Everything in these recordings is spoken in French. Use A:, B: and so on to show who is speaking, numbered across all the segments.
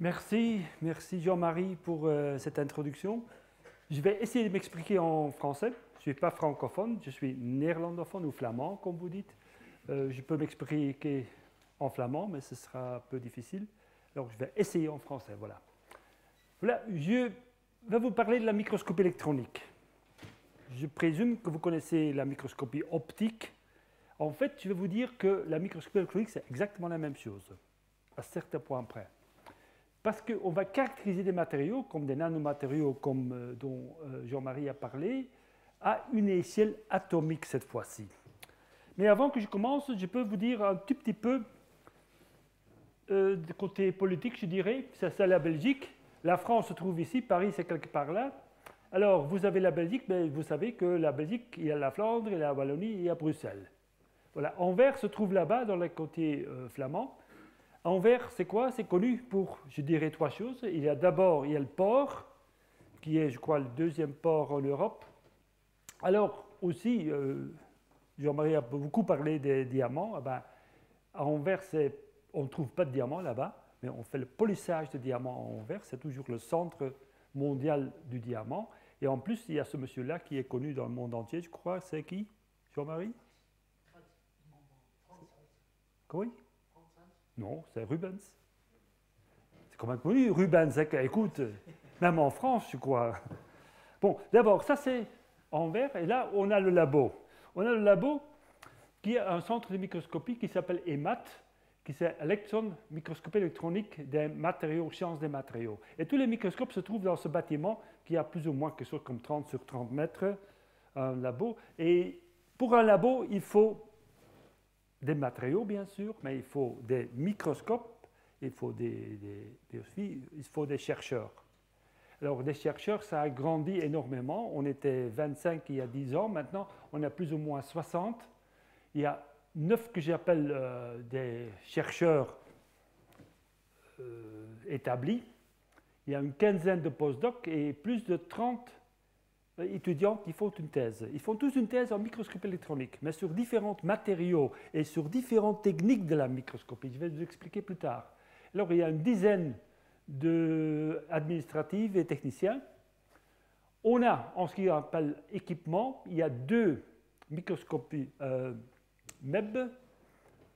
A: Merci Jean-Marie pour cette introduction. Je vais essayer de m'expliquer en français. Je ne suis pas francophone, je suis néerlandophone ou flamand, comme vous dites. Je peux m'expliquer en flamand, mais ce sera un peu difficile. Alors je vais essayer en français, voilà. Voilà, je vais vous parler de la microscopie électronique. Je présume que vous connaissez la microscopie optique. En fait, je vais vous dire que la microscopie électronique, c'est exactement la même chose, à certains points près. Parce qu'on va caractériser des matériaux, comme des nanomatériaux, comme dont Jean-Marie a parlé, à une échelle atomique cette fois-ci. Mais avant que je commence, je peux vous dire un tout petit peu du côté politique, je dirais. C'est la Belgique. La France se trouve ici, Paris c'est quelque part là. Alors, vous avez la Belgique, mais vous savez que la Belgique, il y a la Flandre, il y a la Wallonie, il y a Bruxelles. Voilà. Anvers se trouve là-bas, dans le côté flamand. Anvers, c'est quoi? C'est connu pour, je dirais, trois choses. Il y a d'abord le port, qui est, je crois, le deuxième port en Europe. Alors, aussi, Jean-Marie a beaucoup parlé des diamants. Eh ben, à Anvers, on ne trouve pas de diamants là-bas, mais on fait le polissage de diamants à Anvers. C'est toujours le centre mondial du diamant. Et en plus, il y a ce monsieur-là qui est connu dans le monde entier, je crois. C'est qui? Jean-Marie? Oui? Non, c'est Rubens. C'est quand même connu, Rubens. Écoute, même en France, je crois. Bon, d'abord, ça c'est Anvers, et là, on a le labo. On a le labo qui a un centre de microscopie qui s'appelle EMAT, qui c'est Electron Microscopie électronique des matériaux, sciences des matériaux. Et tous les microscopes se trouvent dans ce bâtiment qui a plus ou moins quelque chose comme 30 sur 30 mètres, un labo. Et pour un labo, il faut des matériaux, bien sûr, mais il faut des microscopes, il faut des chercheurs. Alors, des chercheurs, ça a grandi énormément. On était 25 il y a 10 ans, maintenant on a plus ou moins 60. Il y a 9 que j'appelle des chercheurs établis. Il y a une quinzaine de postdocs et plus de 30 étudiants qui font une thèse. Ils font tous une thèse en microscopie électronique, mais sur différents matériaux et sur différentes techniques de la microscopie. Je vais vous expliquer plus tard. Alors, il y a une dizaine d'administratifs et techniciens. On a, en ce qui s'appelle équipement, il y a 2 microscopies MEB,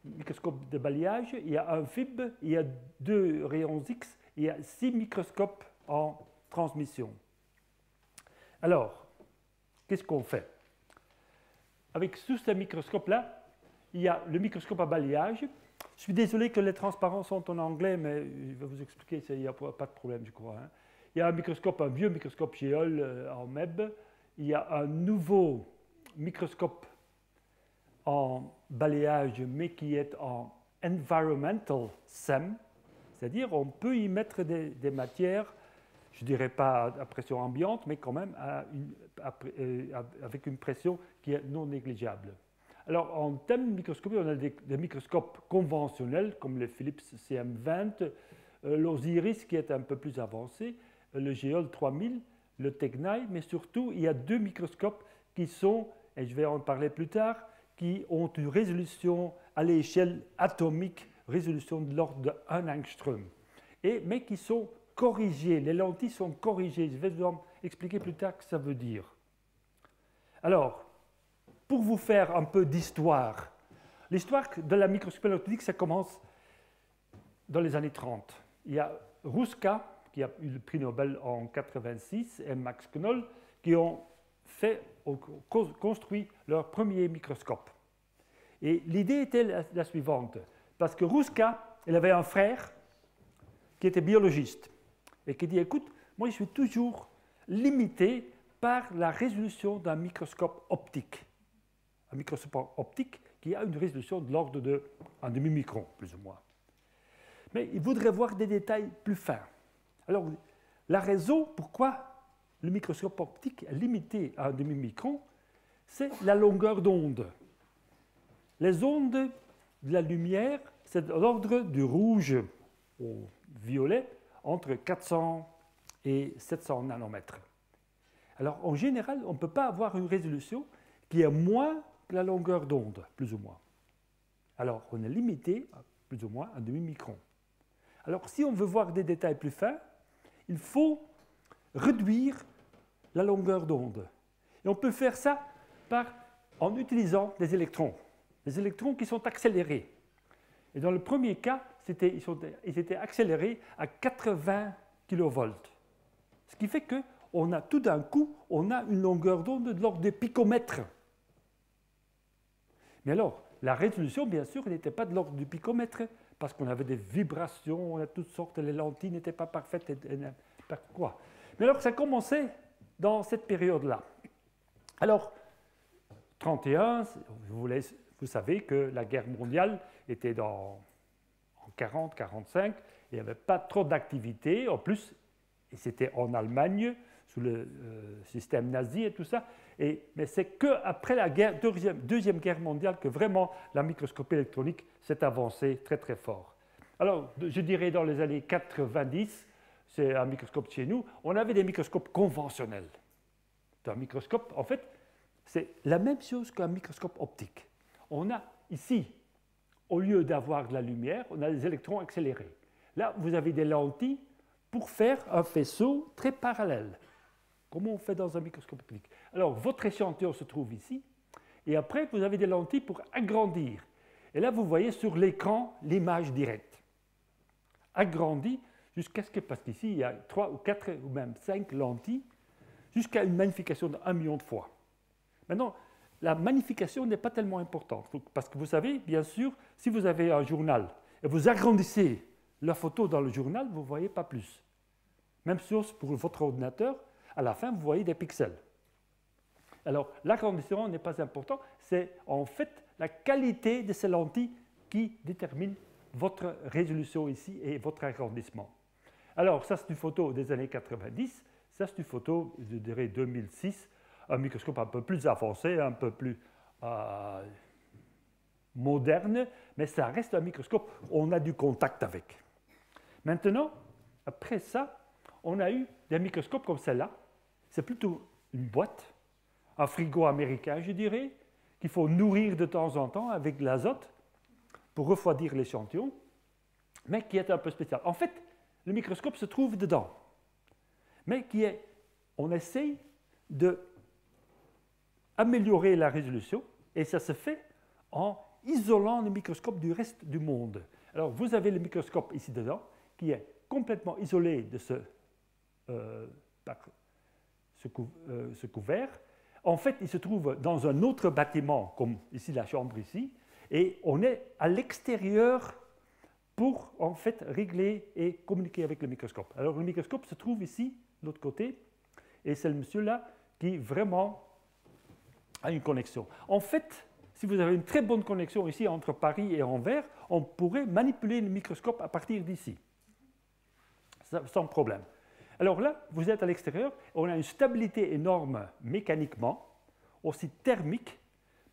A: microscope de balayage, il y a un FIB, il y a 2 rayons X, il y a 6 microscopes en transmission. Alors, qu'est-ce qu'on fait? Avec tous ces microscopes-là, il y a le microscope à balayage. Je suis désolé que les transparents sont en anglais, mais je vais vous expliquer, il n'y a pas de problème, je crois. Hein. Il y a un vieux microscope Geol en MEB. Il y a un nouveau microscope en balayage, mais qui est en Environmental SEM, c'est-à-dire on peut y mettre des matières, je ne dirais pas à pression ambiante, mais quand même avec une pression qui est non négligeable. Alors, en termes de microscopie, on a des microscopes conventionnels, comme le Philips CM20, l'Osiris, qui est un peu plus avancé, le Geol 3000, le Technai, mais surtout, il y a 2 microscopes qui sont, et je vais en parler plus tard, qui ont une résolution à l'échelle atomique, résolution de l'ordre de 1 angstrom, mais qui sont corrigées, les lentilles sont corrigées. Je vais vous expliquer plus tard ce que ça veut dire. Alors, pour vous faire un peu d'histoire, l'histoire de la microscopie électronique, ça commence dans les années 30. Il y a Ruska, qui a eu le prix Nobel en 1986, et Max Knoll, qui ont construit leur premier microscope. Et l'idée était la suivante, parce que Ruska, elle avait un frère qui était biologiste, et qui dit, écoute, moi je suis toujours limité par la résolution d'un microscope optique. Un microscope optique qui a une résolution de l'ordre de 1 demi-micron, plus ou moins. Mais il voudrait voir des détails plus fins. Alors, la raison pourquoi le microscope optique est limité à 1 demi-micron, c'est la longueur d'onde. Les ondes de la lumière, c'est de l'ordre du rouge au violet, entre 400 et 700 nanomètres. Alors, en général, on ne peut pas avoir une résolution qui est moins que la longueur d'onde, plus ou moins. Alors, on est limité à plus ou moins 1 demi-micron. Alors, si on veut voir des détails plus fins, il faut réduire la longueur d'onde. Et on peut faire ça en utilisant des électrons qui sont accélérés. Et dans le premier cas, ils étaient accélérés à 80 kV. Ce qui fait que tout d'un coup, on a une longueur d'onde de l'ordre de picomètres. Mais alors, la résolution, bien sûr, n'était pas de l'ordre du picomètre, parce qu'on avait des vibrations, on a toutes sortes, les lentilles n'étaient pas parfaites, et n'importe quoi. Mais alors, ça commençait dans cette période-là. Alors, 1931, vous savez que la guerre mondiale était en 40-45, il n'y avait pas trop d'activité, en plus, et c'était en Allemagne, sous le système nazi et tout ça, mais c'est qu'après la Deuxième Guerre mondiale que vraiment la microscopie électronique s'est avancée très très fort. Alors, je dirais dans les années 90, c'est un microscope chez nous, on avait des microscopes conventionnels. Un microscope, en fait, c'est la même chose qu'un microscope optique. On a ici, au lieu d'avoir de la lumière, on a des électrons accélérés. Là, vous avez des lentilles pour faire un faisceau très parallèle, comme on fait dans un microscope optique. Alors, votre échantillon se trouve ici, et après, vous avez des lentilles pour agrandir. Et là, vous voyez sur l'écran l'image directe. Agrandie jusqu'à ce que, parce qu'ici, il y a 3 ou 4 ou même 5 lentilles, jusqu'à une magnification de 1 million de fois. Maintenant, la magnification n'est pas tellement importante, parce que vous savez, bien sûr, si vous avez un journal et vous agrandissez la photo dans le journal, vous ne voyez pas plus. Même chose pour votre ordinateur, à la fin, vous voyez des pixels. Alors, l'agrandissement n'est pas important, c'est en fait la qualité de ces lentilles qui détermine votre résolution ici et votre agrandissement. Alors, ça, c'est une photo des années 90, ça, c'est une photo, je dirais, 2006, un microscope un peu plus avancé, un peu plus moderne, mais ça reste un microscope, on a du contact avec. Maintenant, après ça, on a eu des microscopes comme celle-là. C'est plutôt une boîte, un frigo américain, je dirais, qu'il faut nourrir de temps en temps avec de l'azote pour refroidir l'échantillon, mais qui est un peu spécial. En fait, le microscope se trouve dedans, mais on essaye d'améliorer la résolution, et ça se fait en isolant le microscope du reste du monde. Alors, vous avez le microscope ici dedans, qui est complètement isolé de ce couvert. En fait, il se trouve dans un autre bâtiment, comme ici la chambre ici, et on est à l'extérieur pour en fait régler et communiquer avec le microscope. Alors le microscope se trouve ici, de l'autre côté, et c'est le monsieur-là qui vraiment a une connexion. En fait, si vous avez une très bonne connexion ici entre Paris et Anvers, on pourrait manipuler le microscope à partir d'ici, sans problème. Alors là, vous êtes à l'extérieur, on a une stabilité énorme mécaniquement, aussi thermique,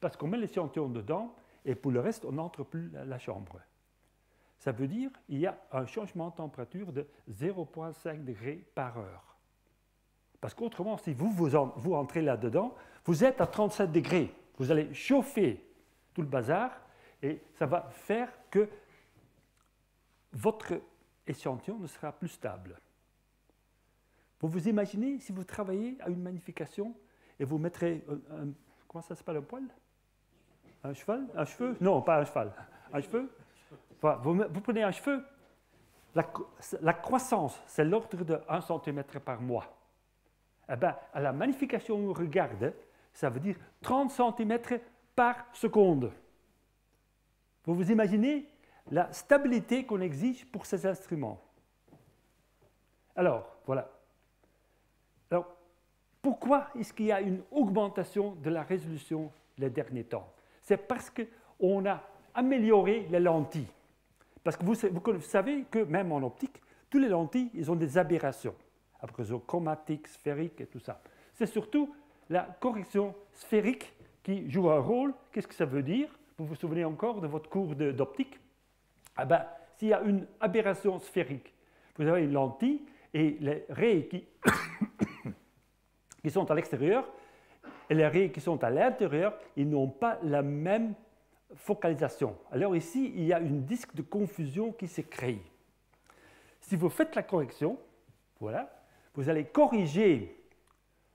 A: parce qu'on met l'échantillon dedans, et pour le reste, on n'entre plus la chambre. Ça veut dire qu'il y a un changement de température de 0,5 degrés par heure. Parce qu'autrement, si vous entrez là-dedans, vous êtes à 37 degrés. Vous allez chauffer tout le bazar, et ça va faire que votre échantillon ne sera plus stable. Vous vous imaginez si vous travaillez à une magnification et vous mettrez comment ça s'appelle, un poil? Un cheval? Un cheveu? Non, pas un cheval. Un cheveu? Enfin, vous prenez un cheveu, la croissance, c'est l'ordre de 1 cm par mois. Eh bien, à la magnification où on regarde, ça veut dire 30 cm par seconde. Vous vous imaginez la stabilité qu'on exige pour ces instruments. Alors, voilà. Alors, pourquoi est-ce qu'il y a une augmentation de la résolution les derniers temps? C'est parce qu'on a amélioré les lentilles. Parce que vous savez que même en optique, toutes les lentilles, ils ont des aberrations. Après, chromatiques, sphériques et tout ça. C'est surtout la correction sphérique qui joue un rôle. Qu'est-ce que ça veut dire? Vous vous souvenez encore de votre cours d'optique? Ah ben, s'il y a une aberration sphérique, vous avez une lentille et les rayons qui sont à l'extérieur et les rayons qui sont à l'intérieur, ils n'ont pas la même focalisation. Alors ici, il y a une disque de confusion qui s'est créée. Si vous faites la correction, voilà, vous allez corriger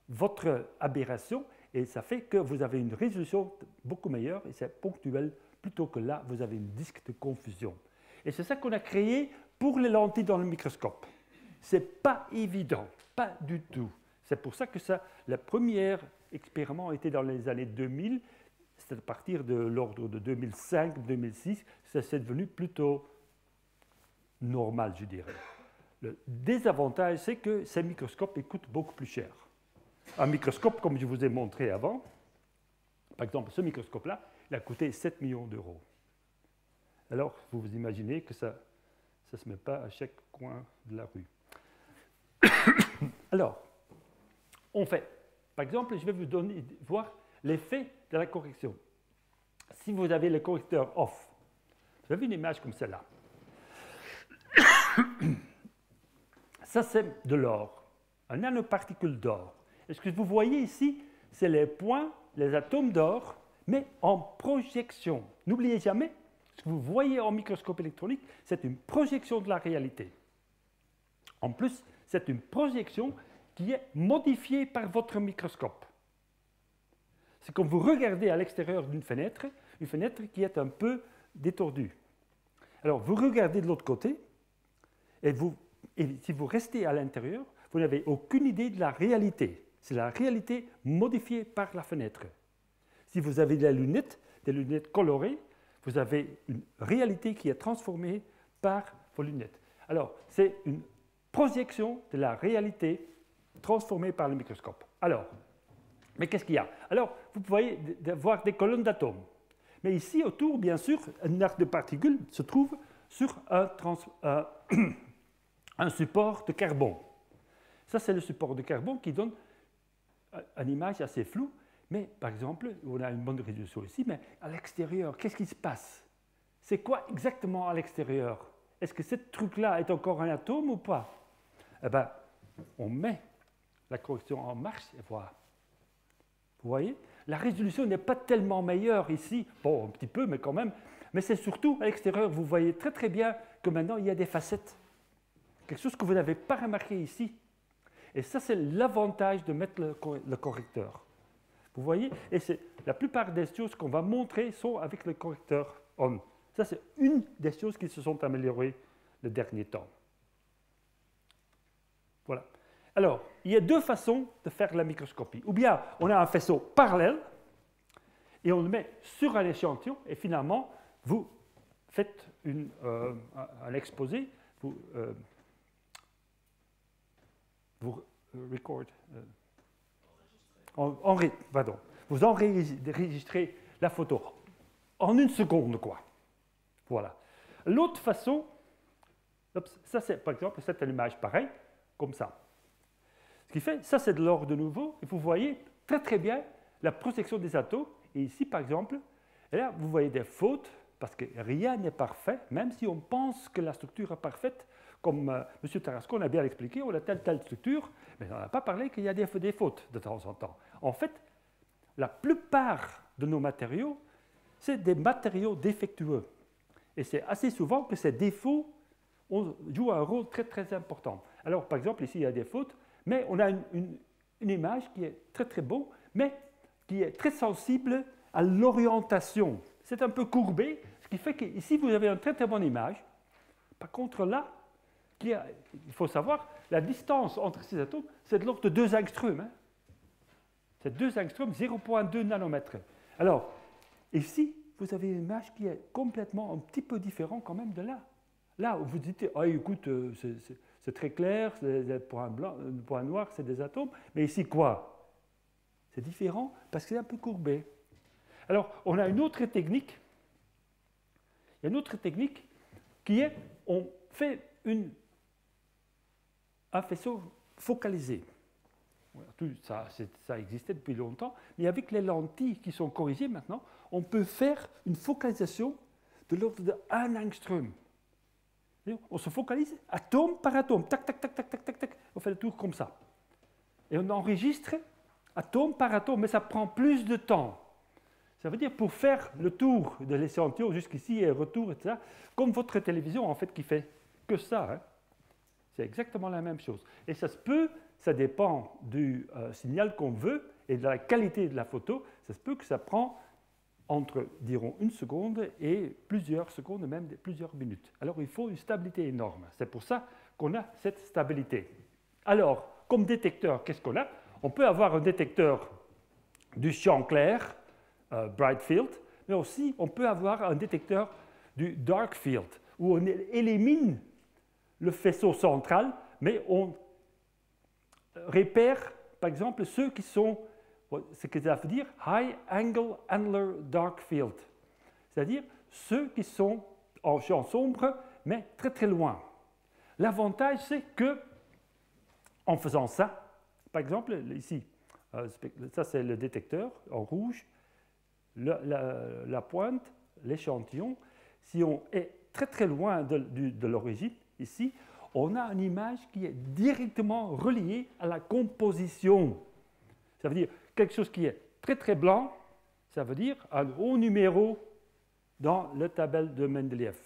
A: votre aberration et ça fait que vous avez une résolution beaucoup meilleure et c'est ponctuel plutôt que là, vous avez une disque de confusion. Et c'est ça qu'on a créé pour les lentilles dans le microscope. Ce n'est pas évident, pas du tout. C'est pour ça que le premier expériment était dans les années 2000. C'est à partir de l'ordre de 2005-2006, ça s'est devenu plutôt normal, je dirais. Le désavantage, c'est que ces microscopes ils coûtent beaucoup plus cher. Un microscope, comme je vous ai montré avant, par exemple, ce microscope-là, il a coûté 7 millions d'euros. Alors, vous vous imaginez que ça ne se met pas à chaque coin de la rue. Alors, on fait. Par exemple, je vais vous voir l'effet de la correction. Si vous avez le correcteur off, vous avez une image comme celle-là. Ça, c'est de l'or, un nanoparticule d'or. Et ce que vous voyez ici, c'est les points, les atomes d'or, mais en projection. N'oubliez jamais, ce que vous voyez en microscope électronique, c'est une projection de la réalité. En plus, c'est une projection qui est modifiée par votre microscope. C'est comme vous regardez à l'extérieur d'une fenêtre, une fenêtre qui est un peu détordue. Alors, vous regardez de l'autre côté, et si vous restez à l'intérieur, vous n'avez aucune idée de la réalité. C'est la réalité modifiée par la fenêtre. Si vous avez des lunettes colorées, vous avez une réalité qui est transformée par vos lunettes. Alors, c'est une projection de la réalité transformée par le microscope. Alors, mais qu'est-ce qu'il y a? Alors, vous pouvez voir des colonnes d'atomes. Mais ici, autour, bien sûr, un arc de particules se trouve sur un support de carbone. Ça, c'est le support de carbone qui donne une image assez floue. Mais, par exemple, on a une bonne résolution ici, mais à l'extérieur, qu'est-ce qui se passe? C'est quoi exactement à l'extérieur? Est-ce que ce truc-là est encore un atome ou pas? Eh bien, on met la correction en marche et voilà. Vous voyez? La résolution n'est pas tellement meilleure ici. Bon, un petit peu, mais quand même. Mais c'est surtout à l'extérieur, vous voyez très très bien que maintenant il y a des facettes. Quelque chose que vous n'avez pas remarqué ici. Et ça, c'est l'avantage de mettre le correcteur. Vous voyez? Et la plupart des choses qu'on va montrer sont avec le correcteur on. Ça, c'est une des choses qui se sont améliorées le dernier temps. Voilà. Alors, il y a deux façons de faire la microscopie. Ou bien, on a un faisceau parallèle et on le met sur un échantillon et finalement, vous faites un exposé, vous vous enregistrez la photo en une seconde, quoi. Voilà. L'autre façon, ça c'est par exemple cette image pareille, comme ça. Ce qui fait, ça c'est de l'or de nouveau, et vous voyez très très bien la projection des atomes. Et ici par exemple, et là vous voyez des fautes, parce que rien n'est parfait, même si on pense que la structure est parfaite, comme M. Tarascon a bien expliqué, on a telle structure, mais on n'a pas parlé qu'il y a des fautes de temps en temps. En fait, la plupart de nos matériaux, c'est des matériaux défectueux. Et c'est assez souvent que ces défauts jouent un rôle très très important. Alors par exemple, ici il y a des fautes, mais on a une image qui est très très beau, mais qui est très sensible à l'orientation. C'est un peu courbé, ce qui fait qu'ici vous avez une très très bonne image. Par contre là, il faut savoir, la distance entre ces atomes, c'est de l'ordre de 2 angstroms. Hein. C'est 2 angstroms, 0,2 nanomètres. Alors, ici, vous avez une image qui est complètement un petit peu différente quand même de là. Là où vous dites, oh, écoute, c'est très clair, les points blancs, le point noir, c'est des atomes, mais ici quoi? C'est différent parce que c'est un peu courbé. Alors, on a une autre technique. Il y a une autre technique qui est, on fait un faisceau focalisé. Ça existait depuis longtemps, mais avec les lentilles qui sont corrigées maintenant, on peut faire une focalisation de l'ordre de 1 angstrom. On se focalise atome par atome, tac, tac, tac, tac, tac, tac, tac, on fait le tour comme ça. Et on enregistre atome par atome, mais ça prend plus de temps. Ça veut dire pour faire le tour de l'échantillon jusqu'ici et retour, etc., comme votre télévision en fait qui fait que ça. Hein. C'est exactement la même chose. Et ça se peut, ça dépend du signal qu'on veut et de la qualité de la photo, ça se peut que ça prend entre, dirons, 1 seconde et plusieurs secondes, même plusieurs minutes. Alors il faut une stabilité énorme. C'est pour ça qu'on a cette stabilité. Alors, comme détecteur, qu'est-ce qu'on a? On peut avoir un détecteur du champ clair, bright field, mais aussi on peut avoir un détecteur du dark field, où on élimine le faisceau central, mais on repère, par exemple, ceux qui sont, ce que ça veut dire, high angle angular dark field, c'est-à-dire ceux qui sont en champ sombre, mais très très loin. L'avantage, c'est que, en faisant ça, par exemple, ici, ça c'est le détecteur en rouge, la pointe, l'échantillon, si on est très très loin de l'origine, ici, on a une image qui est directement reliée à la composition. Ça veut dire quelque chose qui est très très blanc, ça veut dire un haut numéro dans la table de Mendeleïev.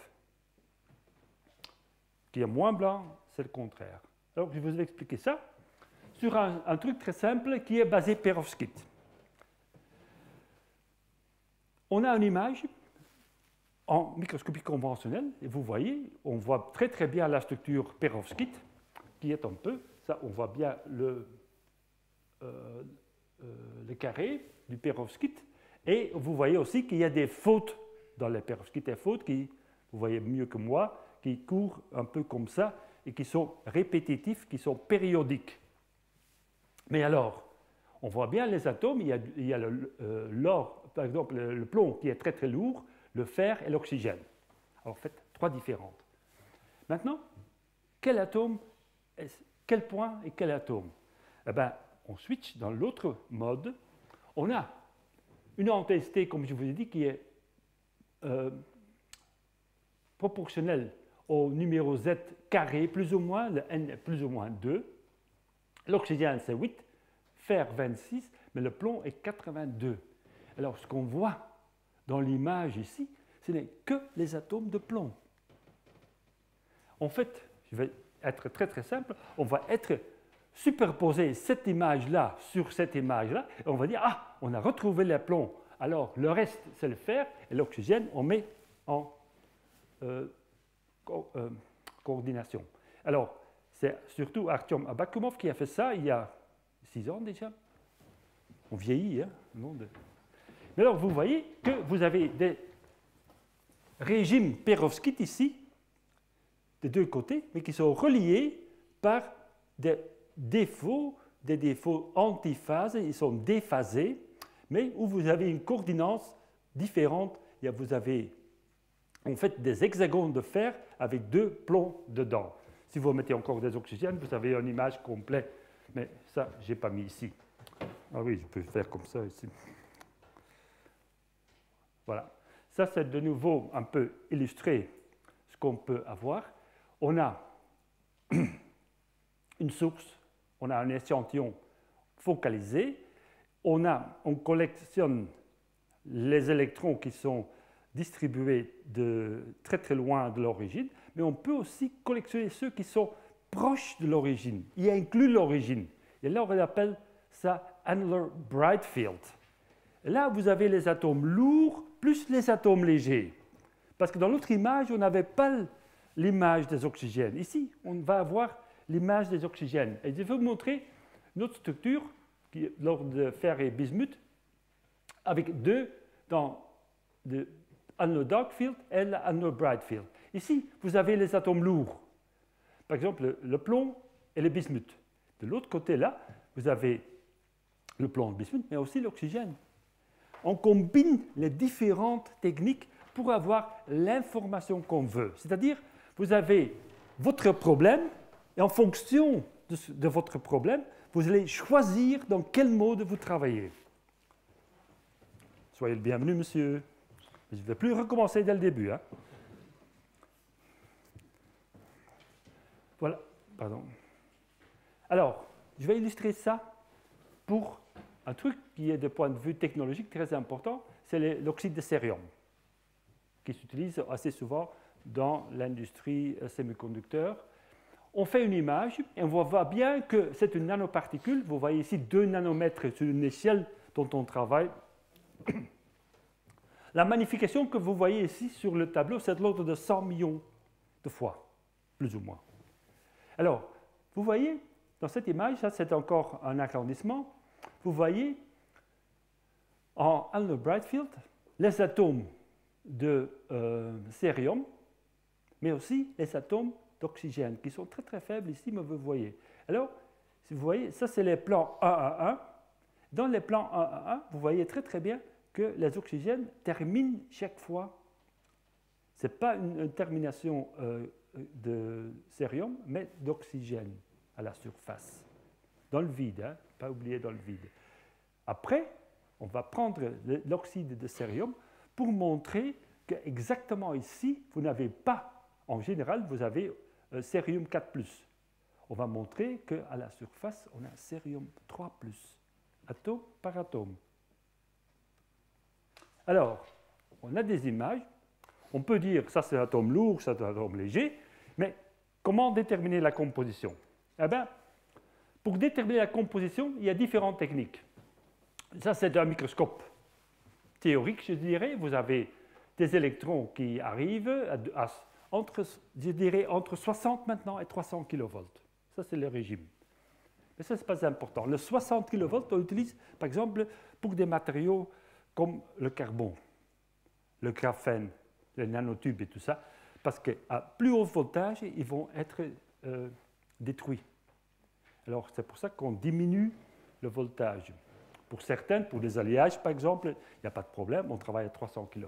A: Qui est moins blanc, c'est le contraire. Alors je vous ai expliqué ça sur un truc très simple qui est basé perovskite. On a une image en microscopie conventionnelle, et vous voyez, on voit très très bien la structure perovskite, qui est un peu, ça on voit bien le carré du perovskite, et vous voyez aussi qu'il y a des fautes dans les perovskites, des fautes qui, vous voyez mieux que moi, qui courent un peu comme ça, et qui sont répétitifs, qui sont périodiques. Mais alors, on voit bien les atomes, il y a l'or, par exemple le plomb qui est très très lourd, le fer et l'oxygène. Alors, en fait, 3 différentes. Maintenant, quel atome, quel point et quel atome? Eh bien, on switch dans l'autre mode. On a une intensité, comme je vous ai dit, qui est proportionnelle au numéro Z carré, plus ou moins, le N est plus ou moins 2. L'oxygène, c'est 8, fer, 26, mais le plomb est 82. Alors, ce qu'on voit dans l'image ici, ce n'est que les atomes de plomb. En fait, je vais être très très simple, on va superposer cette image-là sur cette image-là, et on va dire, ah, on a retrouvé le plomb. Alors, le reste, c'est le fer, et l'oxygène, on met en coordination. Alors, c'est surtout Artyom Abakumov qui a fait ça il y a 6 ans déjà. On vieillit, hein, Mais alors, vous voyez que vous avez des régimes perovskites ici, des deux côtés, mais qui sont reliés par des défauts antiphasés, ils sont déphasés, mais où vous avez une coordination différente. Vous avez en fait des hexagones de fer avec 2 plombs dedans. Si vous mettez encore des oxygènes, vous avez une image complète, mais ça, je n'ai pas mis ici. Ah oui, je peux faire comme ça ici. Voilà. Ça, c'est de nouveau un peu illustré ce qu'on peut avoir. On a une source, on a un échantillon focalisé, on collectionne les électrons qui sont distribués de très très loin de l'origine, mais on peut aussi collectionner ceux qui sont proches de l'origine, y inclut l'origine. Et là, on appelle ça annular bright field. Et là, vous avez les atomes lourds plus les atomes légers. Parce que dans l'autre image, on n'avait pas l'image des oxygènes. Ici, on va avoir l'image des oxygènes. Et je vais vous montrer une autre structure, qui, lors de fer et bismuth, avec deux dans le annular dark field et l'annular bright field. Ici, vous avez les atomes lourds. Par exemple, le plomb et le bismuth. De l'autre côté, là, vous avez le plomb et le bismuth, mais aussi l'oxygène. On combine les différentes techniques pour avoir l'information qu'on veut. C'est-à-dire, vous avez votre problème, et en fonction de votre problème, vous allez choisir dans quel mode vous travaillez. Soyez le bienvenu, monsieur. Je ne vais plus recommencer dès le début. Hein. Voilà, pardon. Alors, je vais illustrer ça pour un truc qui est de point de vue technologique très important, c'est l'oxyde de cérium, qui s'utilise assez souvent dans l'industrie semi-conducteur. on fait une image et on voit bien que c'est une nanoparticule. Vous voyez ici 2 nanomètres sur une échelle dont on travaille. La magnification que vous voyez ici sur le tableau, c'est de l'ordre de 100 millions de fois, plus ou moins. Alors, vous voyez, dans cette image, ça c'est encore un agrandissement, vous voyez en Allner-Brightfield les atomes de cérium, mais aussi les atomes d'oxygène, qui sont très très faibles ici, mais vous voyez. Alors, si vous voyez, ça c'est les plans 1 à 1. Dans les plans 1 à 1, vous voyez très très bien que les oxygènes terminent chaque fois. Ce n'est pas une termination de cérium, mais d'oxygène à la surface, dans le vide, hein, pas oublier dans le vide. Après, on va prendre l'oxyde de cérium pour montrer qu'exactement ici, vous n'avez pas, en général, vous avez cérium 4+. On va montrer qu'à la surface, on a cérium 3+, atome par atome. Alors, on a des images. On peut dire que ça c'est un atome lourd, ça c'est un atome léger, mais comment déterminer la composition? Eh bien, pour déterminer la composition, il y a différentes techniques. Ça c'est un microscope théorique, je dirais. Vous avez des électrons qui arrivent entre 60 maintenant et 300 kV. Ça c'est le régime. Mais ça, ce n'est pas important. Le 60 kV, on l'utilise par exemple pour des matériaux comme le carbone, le graphène, les nanotubes et tout ça, parce qu'à plus haut voltage, ils vont être détruits. Alors, c'est pour ça qu'on diminue le voltage. Pour certaines, pour des alliages par exemple, il n'y a pas de problème, on travaille à 300 kV.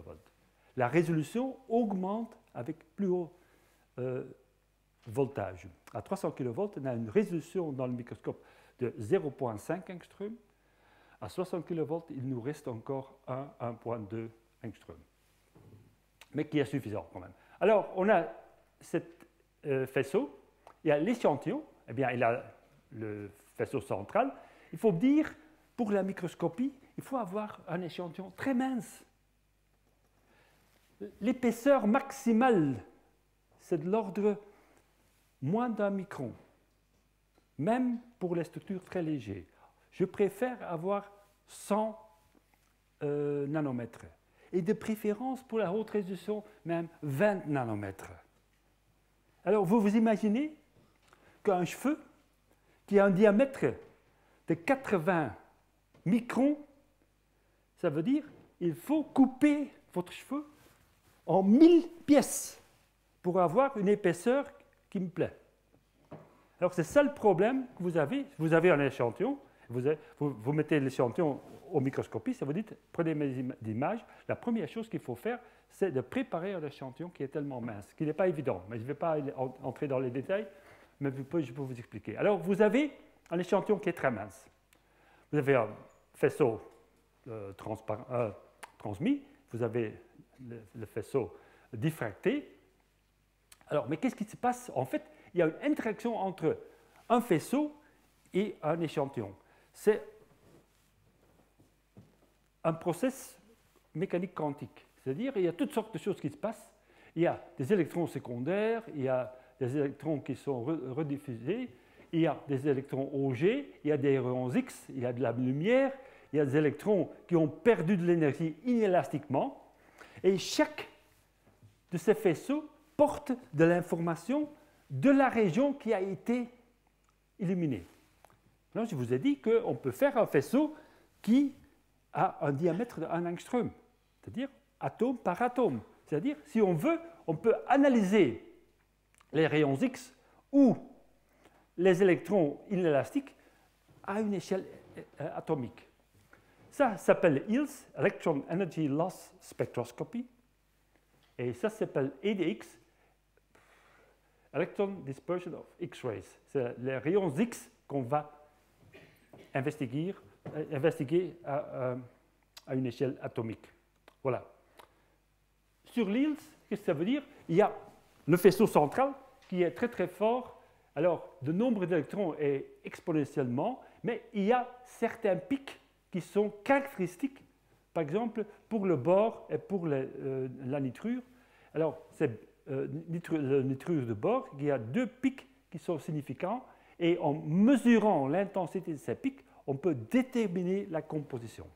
A: La résolution augmente avec plus haut voltage. À 300 kV, on a une résolution dans le microscope de 0,5 angstrom. À 60 kV, il nous reste encore 1,2 angstrom, mais qui est suffisant quand même. Alors, on a ce faisceau, il y a l'échantillon, eh bien, il a le faisceau central. Il faut dire, pour la microscopie, il faut avoir un échantillon très mince. L'épaisseur maximale, c'est de l'ordre moins d'1 micron, même pour les structures très légères. Je préfère avoir 100 nanomètres. Et de préférence, pour la haute résolution, même 20 nanomètres. Alors, vous vous imaginez qu'un cheveu qui a un diamètre de 80 microns, ça veut dire qu'il faut couper votre cheveu en 1000 pièces pour avoir une épaisseur qui me plaît. Alors, c'est ça le problème que vous avez. Vous avez un échantillon, vous mettez l'échantillon au microscopie, ça vous dit, prenez mes images. La première chose qu'il faut faire, c'est de préparer un échantillon qui est tellement mince, qui n'est pas évident. Mais je ne vais pas entrer dans les détails, mais je peux vous expliquer. Alors, vous avez un échantillon qui est très mince. Vous avez un faisceau transmis, vous avez le faisceau diffracté. Alors, mais qu'est-ce qui se passe? En fait, il y a une interaction entre un faisceau et un échantillon. C'est un processus mécanique quantique. C'est-à-dire qu'il y a toutes sortes de choses qui se passent. Il y a des électrons secondaires, il y a des électrons qui sont rediffusés, il y a des électrons OG, il y a des rayons X, il y a de la lumière, il y a des électrons qui ont perdu de l'énergie inélastiquement. Et chaque de ces faisceaux porte de l'information de la région qui a été illuminée. Alors, je vous ai dit qu'on peut faire un faisceau qui a un diamètre de 1 angstrom, c'est-à-dire atome par atome. C'est-à-dire, si on veut, on peut analyser les rayons X ou les électrons inélastiques à une échelle atomique. Ça s'appelle EELS, Electron Energy Loss Spectroscopy, et ça s'appelle EDX, Electron Dispersion of X-rays. C'est les rayons X qu'on va investiguer à une échelle atomique. Voilà. Sur l'EELS, qu'est-ce que ça veut dire? Il y a le faisceau central qui est très très fort. Alors, le nombre d'électrons est exponentiellement, mais il y a certains pics qui sont caractéristiques, par exemple pour le bore et pour la nitrure. Alors, c'est le nitrure de bore qui a 2 pics qui sont significants et en mesurant l'intensité de ces pics, on peut déterminer la composition.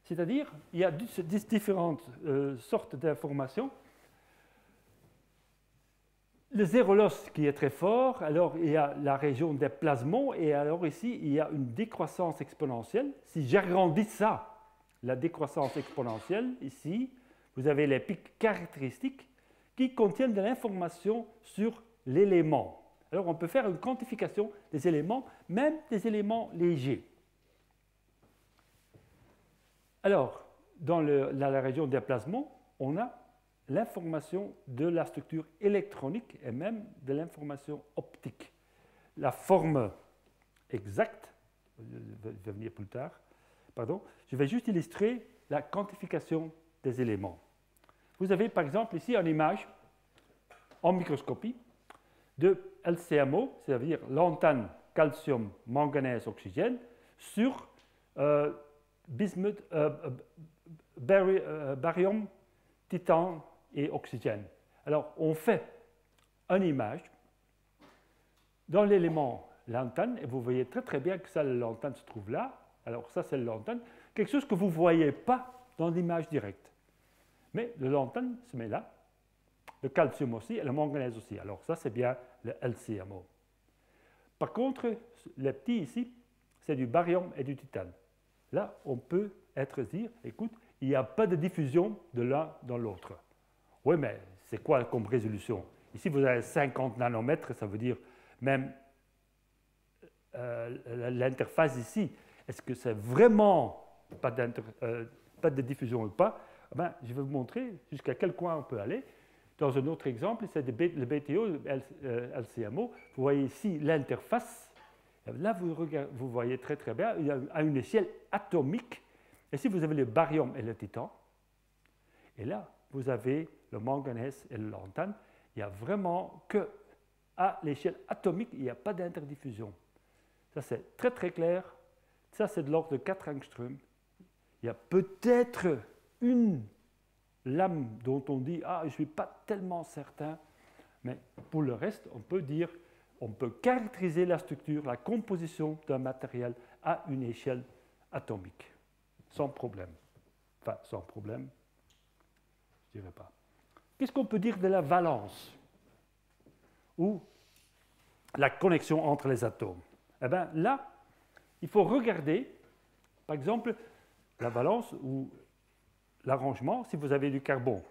A: C'est-à-dire, il y a différentes sortes d'informations. Le zéro loss qui est très fort, alors il y a la région des plasmons, et alors ici, il y a une décroissance exponentielle. Si j'agrandis ça, la décroissance exponentielle, ici, vous avez les pics caractéristiques qui contiennent de l'information sur l'élément. Alors, on peut faire une quantification des éléments, même des éléments légers. Alors, dans la région des plasmons, on a l'information de la structure électronique et même de l'information optique. La forme exacte, je vais venir plus tard, pardon, je vais juste illustrer la quantification des éléments. Vous avez par exemple ici une image en microscopie de LCMO, c'est-à-dire lantane, calcium, manganèse, oxygène, sur bismuth, barium, titane et oxygène. Alors, on fait une image dans l'élément lantane, et vous voyez très très bien que ça, le lantane se trouve là. Alors, ça, c'est le lantane. Quelque chose que vous ne voyez pas dans l'image directe. Mais le lantane se met là, le calcium aussi, et le manganèse aussi. Alors, ça, c'est bien le LCMO. Par contre, les petits ici, c'est du barium et du titane. Là, on peut dire, écoute, il n'y a pas de diffusion de l'un dans l'autre. Oui, mais c'est quoi comme résolution? Ici, vous avez 50 nanomètres, ça veut dire même l'interface ici. Est-ce que c'est vraiment pas de diffusion ou pas? Ben, je vais vous montrer jusqu'à quel point on peut aller. Dans un autre exemple, c'est le BTO, le LCMO. Vous voyez ici l'interface. Là, vous voyez très très bien, à une échelle atomique. Ici, vous avez le barium et le titane. Et là, vous avez le manganèse et le lantane. Il n'y a vraiment que à l'échelle atomique, il n'y a pas d'interdiffusion. Ça, c'est très très clair. Ça, c'est de l'ordre de 4 angstroms. Il y a peut-être une lame dont on dit « Ah, je ne suis pas tellement certain ». Mais pour le reste, on peut dire, on peut caractériser la structure, la composition d'un matériel à une échelle atomique, sans problème. Enfin, sans problème, je ne dirais pas. Qu'est-ce qu'on peut dire de la valence ou la connexion entre les atomes? Eh bien, là, il faut regarder, par exemple, la valence ou l'arrangement. Si vous avez du carbone,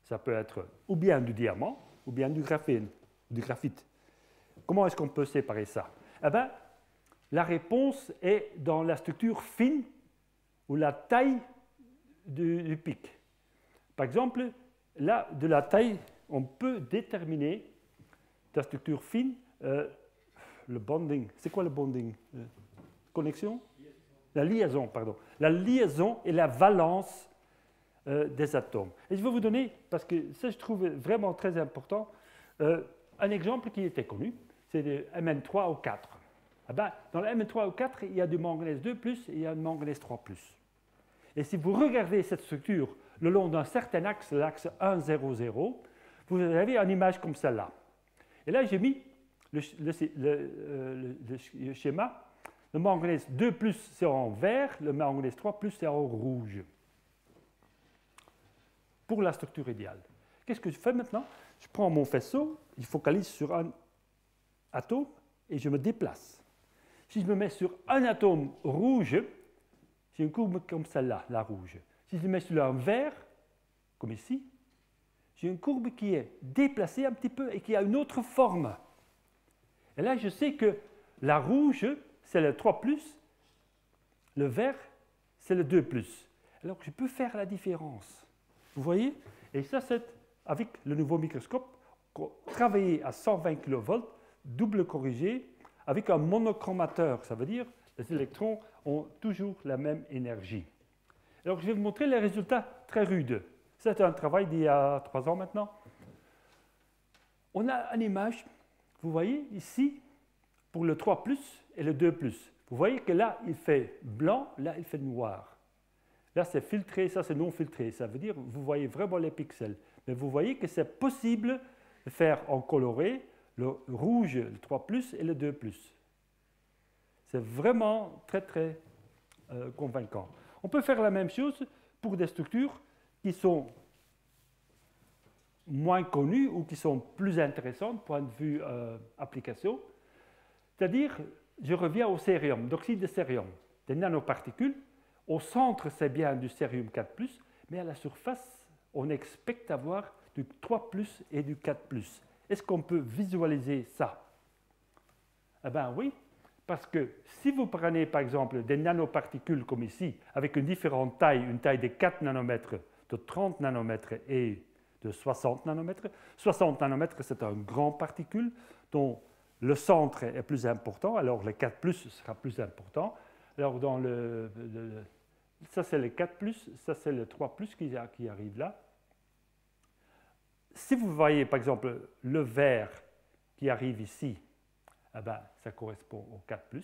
A: ça peut être ou bien du diamant, ou bien du graphène, du graphite. Comment est-ce qu'on peut séparer ça? Eh bien, la réponse est dans la structure fine ou la taille du pic. Par exemple, là, de la taille, on peut déterminer la structure fine, le bonding. C'est quoi le bonding? Connexion? La liaison, pardon. La liaison et la valence des atomes. Et je vais vous donner, parce que ça je trouve vraiment très important, un exemple qui était connu, c'est le Mn3O4. Eh ben, dans le Mn3O4, il y a du manganèse 2+, et il y a du manganèse 3+. Et si vous regardez cette structure le long d'un certain axe, l'axe 1, 0, 0, vous avez une image comme celle-là. Et là, j'ai mis le schéma. Le manganèse 2+, c'est en vert, le manganèse 3+, c'est en rouge. Pour la structure idéale. Qu'est-ce que je fais maintenant? Je prends mon faisceau, je focalise sur un atome et je me déplace. Si je me mets sur un atome rouge, j'ai une courbe comme celle-là, la rouge. Si je le mets sur un vert, comme ici, j'ai une courbe qui est déplacée un petit peu et qui a une autre forme. Et là, je sais que la rouge, c'est le 3+, le vert, c'est le 2+. Alors, je peux faire la différence. Vous voyez? Et ça, c'est avec le nouveau microscope, travailler à 120 kV, double corrigé, avec un monochromateur. Ça veut dire que les électrons ont toujours la même énergie. Alors, je vais vous montrer les résultats très rudes. C'est un travail d'il y a 3 ans maintenant. On a une image, vous voyez, ici, pour le 3+, et le 2+. Vous voyez que là, il fait blanc, là, il fait noir. Là, c'est filtré, ça, c'est non filtré. Ça veut dire que vous voyez vraiment les pixels. Mais vous voyez que c'est possible faire en coloré le rouge, le 3+, et le 2+. C'est vraiment très, très convaincant. On peut faire la même chose pour des structures qui sont moins connues ou qui sont plus intéressantes point de vue application. C'est-à-dire, je reviens au cérium, d'oxyde de cérium, des nanoparticules. Au centre, c'est bien du cérium 4+, mais à la surface, on expecte avoir du 3+ et du 4+. Est-ce qu'on peut visualiser ça? Eh bien oui, parce que si vous prenez par exemple des nanoparticules comme ici, avec une différente taille, une taille de 4 nanomètres, de 30 nanomètres et de 60 nanomètres, 60 nanomètres c'est un grand particule dont le centre est plus important, alors le 4+ sera plus important. Alors dans ça c'est le 4+, ça c'est le 3+ qui arrive là. Si vous voyez par exemple le vert qui arrive ici, eh ben, ça correspond au 4+.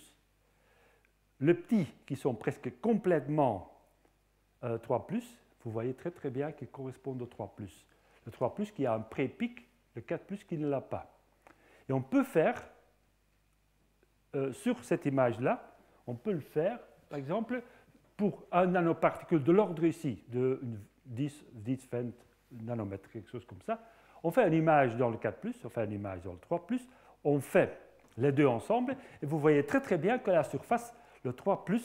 A: Le petit qui sont presque complètement 3+, vous voyez très très bien qu'ils correspondent au 3+. Le 3+ qui a un pré-pic, le 4+ qui ne l'a pas. Et on peut faire, sur cette image-là, on peut le faire, par exemple, pour un nanoparticule de l'ordre ici, de 10, 20 nanomètres, quelque chose comme ça. On fait une image dans le 4+, on fait une image dans le 3+, on fait les deux ensemble, et vous voyez très très bien qu'à la surface, le 3+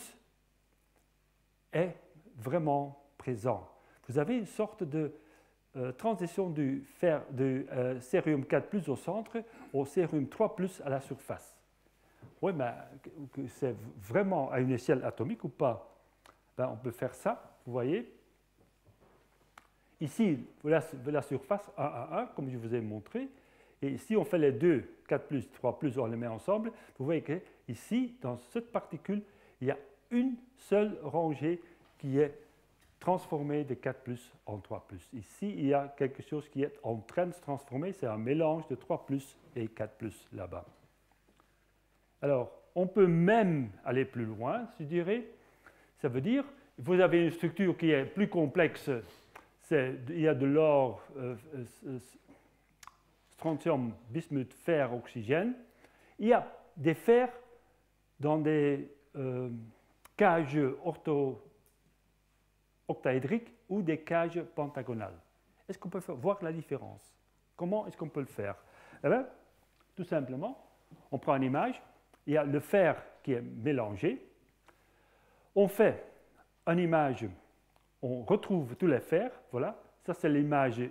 A: est vraiment présent. Vous avez une sorte de transition du cérium 4+ au centre au cérium 3+ à la surface. Oui, mais c'est vraiment à une échelle atomique ou pas? Ben, on peut faire ça, vous voyez. Ici, voilà la surface 1 à 1, comme je vous ai montré. Et si on fait les deux, 4+, 3+, on les met ensemble, vous voyez qu'ici, dans cette particule, il y a une seule rangée qui est transformée de 4+ en 3+. Ici, il y a quelque chose qui est en train de se transformer, c'est un mélange de 3+ et 4+ là-bas. Alors, on peut même aller plus loin, je dirais. Ça veut dire, vous avez une structure qui est plus complexe. Il y a de l'or, strontium, bismuth, fer, oxygène. Il y a des fers dans des cages octaédriques ou des cages pentagonales. Est-ce qu'on peut voir la différence? Comment est-ce qu'on peut le faire? Eh bien, tout simplement, on prend une image, il y a le fer qui est mélangé, on fait une image, on retrouve tous les fers, voilà, ça c'est l'image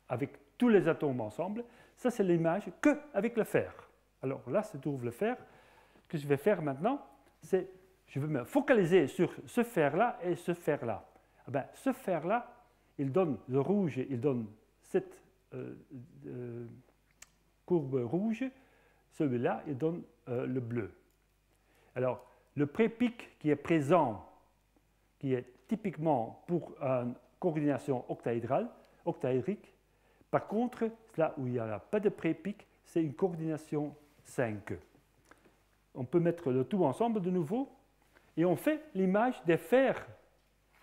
A: avec tous les atomes ensemble, ça c'est l'image qu'avec le fer. Alors là se trouve le fer. Ce que je vais faire maintenant, c'est je vais me focaliser sur ce fer-là et ce fer-là. Eh bien, ce fer-là, il donne le rouge, il donne cette courbe rouge, celui-là, il donne le bleu. Alors, le pré-pic qui est présent, qui est typiquement pour une coordination octaédrique, par contre, là où il n'y a pas de pré-pic, c'est une coordination 5. On peut mettre le tout ensemble de nouveau et on fait l'image des fers.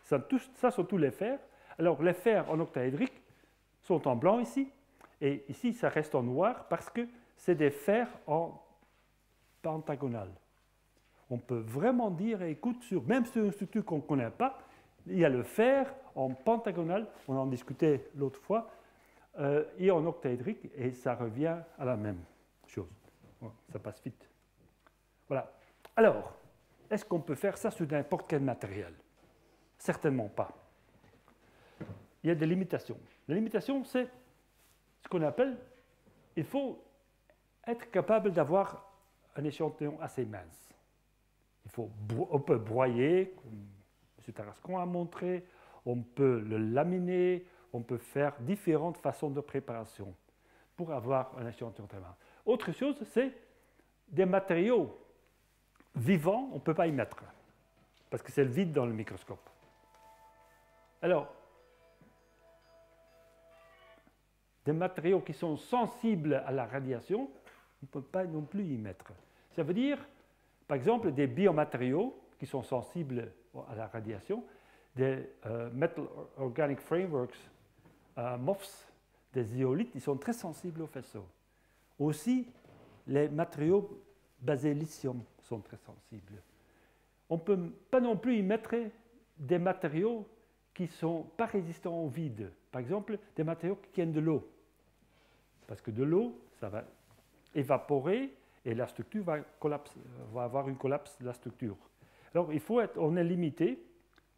A: Ça sont tous les fers. Alors, les fers en octaédrique sont en blanc ici, et ici, ça reste en noir parce que c'est des fers en pentagonal. On peut vraiment dire, écoute, même sur une structure qu'on ne connaît pas, il y a le fer en pentagonal, on en discutait l'autre fois, et en octaédrique, et ça revient à la même chose. Bon, ça passe vite. Voilà. Alors, est-ce qu'on peut faire ça sur n'importe quel matériel? Certainement pas. Il y a des limitations. Les limitations, c'est ce qu'on appelle, il faut être capable d'avoir un échantillon assez mince. On peut broyer, comme M. Tarascon a montré, on peut le laminer, on peut faire différentes façons de préparation pour avoir un échantillon très mince. Autre chose, c'est des matériaux vivants, on ne peut pas y mettre, parce que c'est le vide dans le microscope. Alors, des matériaux qui sont sensibles à la radiation, on ne peut pas non plus y mettre. Ça veut dire, par exemple, des biomatériaux qui sont sensibles à la radiation, des Metal Organic Frameworks, MOFs, des zeolites, ils sont très sensibles au faisceau. Aussi, les matériaux basés lithium sont très sensibles. On ne peut pas non plus y mettre des matériaux qui ne sont pas résistants au vide. Par exemple, des matériaux qui tiennent de l'eau. Parce que de l'eau, ça va évaporer et la structure va avoir une collapse de la structure. Alors, on est limité.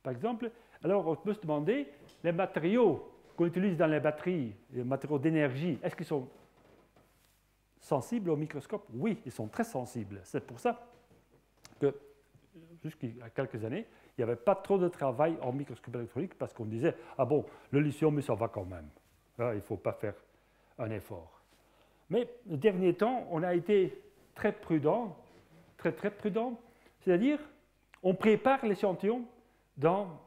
A: Par exemple, alors on peut se demander, les matériaux qu'on utilise dans les batteries, les matériaux d'énergie, est-ce qu'ils sont sensibles au microscope? Oui, ils sont très sensibles. C'est pour ça que, jusqu'à quelques années, il n'y avait pas trop de travail en microscopie électronique parce qu'on disait, ah bon, le lithium, mais ça va quand même. Là, il ne faut pas faire un effort. Mais, le dernier temps, on a été très prudent, très prudent, c'est-à-dire, on prépare l'échantillon dans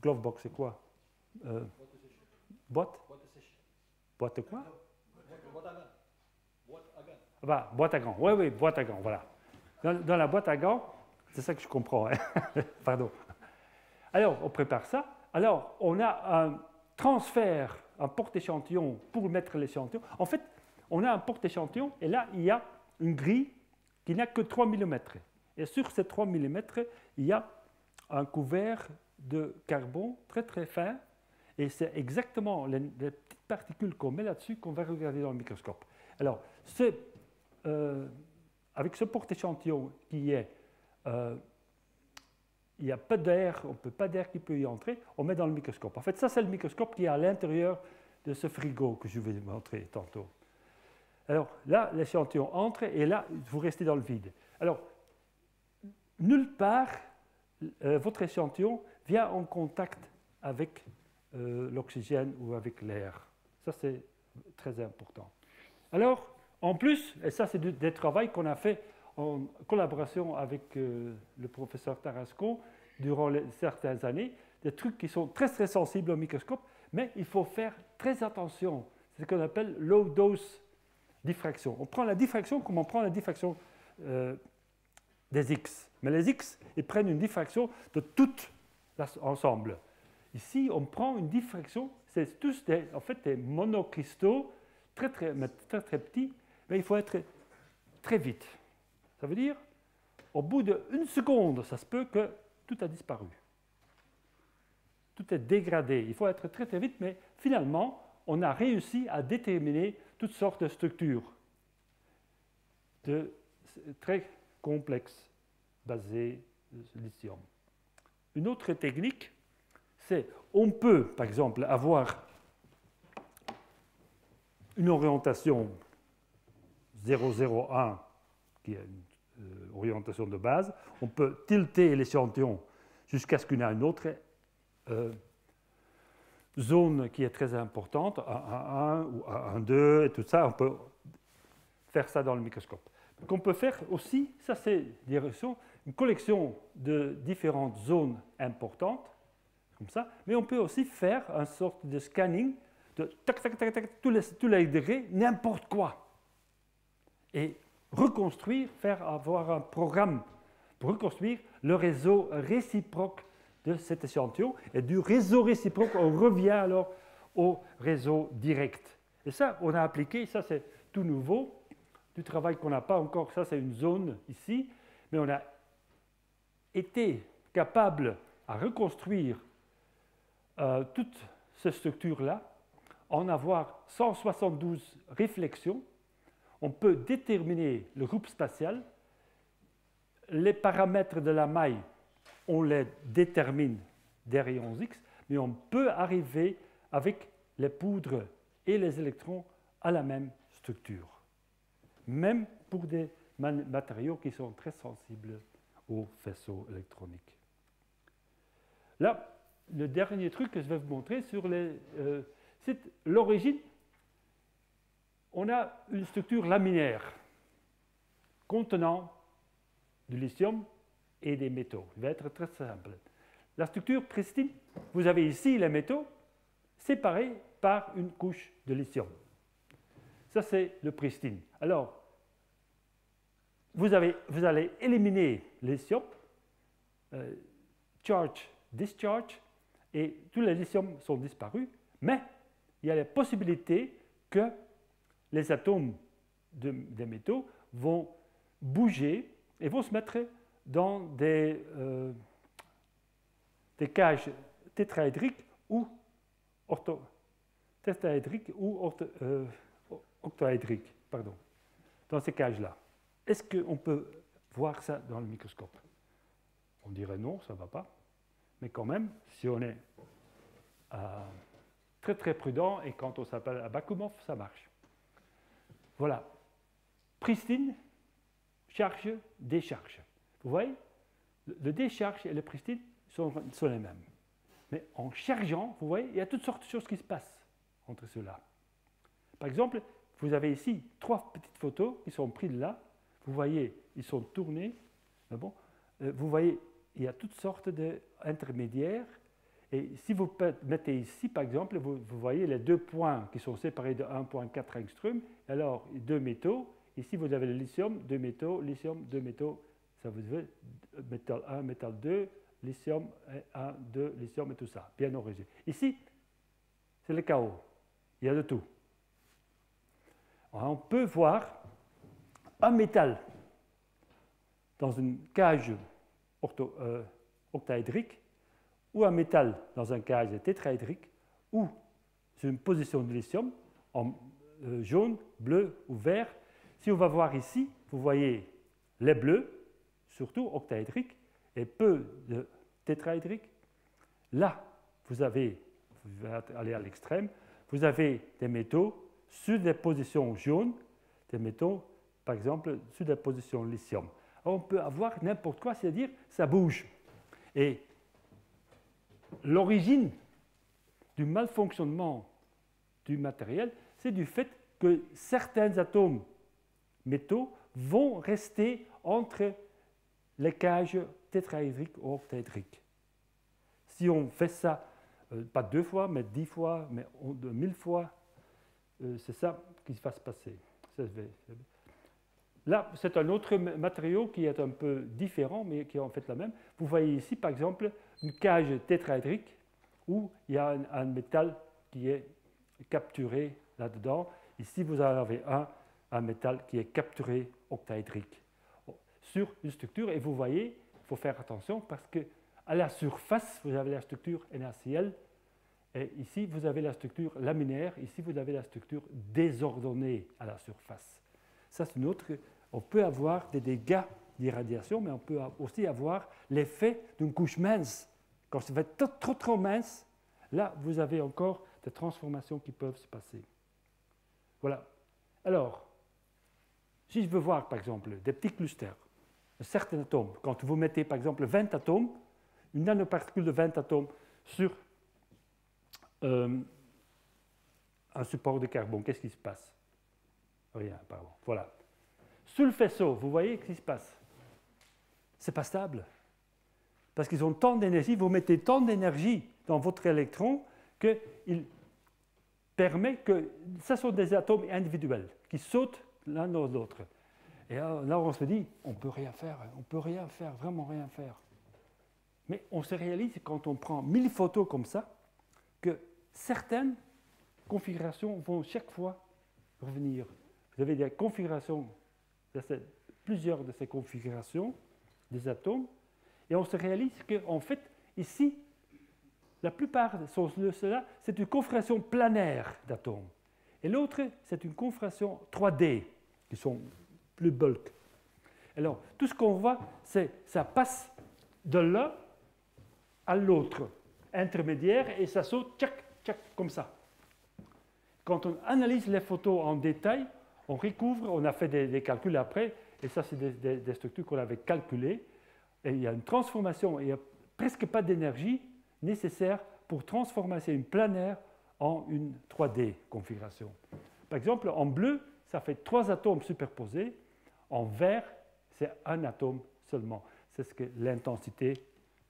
A: Glovebox, c'est quoi? Boîte? Boîte de quoi? Boîte à gants. Oui, boîte à gants, voilà. Dans la boîte à gants, c'est ça que je comprends. Hein? Pardon. Alors, on prépare ça. Alors, on a un transfert, un porte-échantillon pour mettre l'échantillon. En fait, on a un porte-échantillon et là, il y a une grille qui n'a que 3 mm. Et sur ces 3 mm, il y a un couvert de carbone très fin. Et c'est exactement les petites particules qu'on met là-dessus qu'on va regarder dans le microscope. Alors, avec ce porte-échantillon qui est, il n'y a pas d'air, on ne peut pas d'air qui peut y entrer, on met dans le microscope. En fait, ça, c'est le microscope qui est à l'intérieur de ce frigo que je vais vous montrer tantôt. Alors là, l'échantillon entre et là, vous restez dans le vide. Alors, nulle part, votre échantillon vient en contact avec l'oxygène ou avec l'air. Ça, c'est très important. Alors, en plus, et ça, c'est des travaux qu'on a fait en collaboration avec le professeur Tarascon durant certaines années, des trucs qui sont très sensibles au microscope, mais il faut faire très attention. C'est ce qu'on appelle low dose diffraction. On prend la diffraction comme on prend la diffraction des X. Mais les X, ils prennent une diffraction de tout l'ensemble. Ici, on prend une diffraction, c'est tous en fait des monocristaux très petits, mais il faut être très vite. Ça veut dire, au bout d'une seconde, ça se peut que tout a disparu. Tout est dégradé. Il faut être très vite, mais finalement, on a réussi à déterminer toutes sortes de structures très complexes basées sur le lithium. Une autre technique, c'est on peut, par exemple, avoir une orientation 0,01 qui est une orientation de base. On peut tilter l'échantillon jusqu'à ce qu'il y ait une autre zone qui est très importante, A1 ou A2 et tout ça. On peut faire ça dans le microscope. Donc on peut faire aussi, ça c'est une collection de différentes zones importantes, comme ça, mais on peut aussi faire une sorte de scanning de tous les degrés, n'importe quoi. Et reconstruire, avoir un programme pour reconstruire le réseau réciproque de cet échantillon. Et du réseau réciproque, on revient alors au réseau direct. Et ça, on a appliqué, ça c'est tout nouveau, du travail qu'on n'a pas encore, ça c'est une zone ici, mais on a été capable à reconstruire toute cette structure-là, en avoir 172 réflexions. On peut déterminer le groupe spatial. Les paramètres de la maille, on les détermine des rayons X, mais on peut arriver avec les poudres et les électrons à la même structure, même pour des matériaux qui sont très sensibles aux faisceaux électroniques. Là, le dernier truc que je vais vous montrer sur c'est l'origine. On a une structure laminaire contenant du lithium et des métaux. Il va être très simple. La structure pristine, vous avez ici les métaux séparés par une couche de lithium. Ça, c'est le pristine. Alors, vous allez éliminer le lithium, charge, discharge, et tous les lithiums sont disparus, mais il y a la possibilité que les atomes des métaux vont bouger et vont se mettre dans des cages tétraédriques ou octaédriques, pardon, dans ces cages-là. Est-ce qu'on peut voir ça dans le microscope? On dirait non, ça ne va pas. Mais quand même, si on est très très prudent et quand on s'appelle à Bakoumov, ça marche. Voilà. Pristine, charge, décharge. Vous voyez, le décharge et le pristine sont les mêmes. Mais en chargeant, vous voyez, il y a toutes sortes de choses qui se passent entre ceux-là. Par exemple, vous avez ici 3 petites photos qui sont prises là. Vous voyez, ils sont tournés. Bon, vous voyez, il y a toutes sortes d'intermédiaires. Et si vous mettez ici, par exemple, vous voyez les 2 points qui sont séparés de 1,4 angstrom. Alors, 2 métaux. Ici, vous avez le lithium, 2 métaux, lithium, 2 métaux. Ça vous fait métal 1, métal 2, lithium 1, 2, lithium et tout ça, bien origé. Ici, c'est le chaos. Il y a de tout. Alors, on peut voir un métal dans une cage octaédrique ou un métal dans une cage tétraédrique ou sur une position de lithium en jaune, bleu ou vert. Si on va voir ici, vous voyez les bleus, surtout octaédriques, et peu de tétraédriques. Là, vous allez aller à l'extrême, vous avez des métaux sur des positions jaunes, des métaux, par exemple, sur des positions lithium. Alors, on peut avoir n'importe quoi, c'est-à-dire ça bouge. Et l'origine du malfonctionnement du matériel, c'est du fait que certains atomes métaux vont rester entre les cages tétraédriques ou octaédriques. Si on fait ça, pas 2 fois, mais 10 fois, mais 1000 fois, c'est ça qui va se passer. Là, c'est un autre matériau qui est un peu différent, mais qui est en fait la même. Vous voyez ici, par exemple, une cage tétraédrique où il y a un métal qui est capturé là-dedans. Ici, vous en avez un métal qui est capturé octaédrique sur une structure. Et vous voyez, il faut faire attention parce qu'à la surface, vous avez la structure NaCl. Et ici, vous avez la structure laminaire. Ici, vous avez la structure désordonnée à la surface. Ça, c'est une autre. On peut avoir des dégâts d'irradiation, mais on peut aussi avoir l'effet d'une couche mince. Quand ça va être trop mince, là, vous avez encore des transformations qui peuvent se passer. Voilà. Alors, si je veux voir, par exemple, des petits clusters, un certain atome, quand vous mettez, par exemple, 20 atomes, une nanoparticule de 20 atomes sur un support de carbone, qu'est-ce qui se passe? Rien, pardon. Voilà. Sous le faisceau, vous voyez ce qui se passe? Ce n'est pas stable. Parce qu'ils ont tant d'énergie, vous mettez tant d'énergie dans votre électron qu'il permet que... Ce sont des atomes individuels qui sautent l'un dans l'autre. Et là, on se dit, on ne peut rien faire, vraiment rien faire. Mais on se réalise quand on prend 1000 photos comme ça, que certaines configurations vont chaque fois revenir. Vous avez des configurations, plusieurs de ces configurations des atomes, et on se réalise qu'en fait, ici, la plupart de ceux-là, c'est une configuration planaire d'atomes. Et l'autre, c'est une configuration 3D, qui sont plus bulk. Alors, tout ce qu'on voit, c'est ça passe de l'un à l'autre, intermédiaire, et ça saute, tchac, tchac, comme ça. Quand on analyse les photos en détail, on recouvre, on a fait des calculs après, et ça, c'est des structures qu'on avait calculées, et il y a une transformation, il n'y a presque pas d'énergie nécessaire pour transformer une planaire en une 3D configuration. Par exemple, en bleu, ça fait 3 atomes superposés, en vert, c'est un atome seulement. C'est ce que l'intensité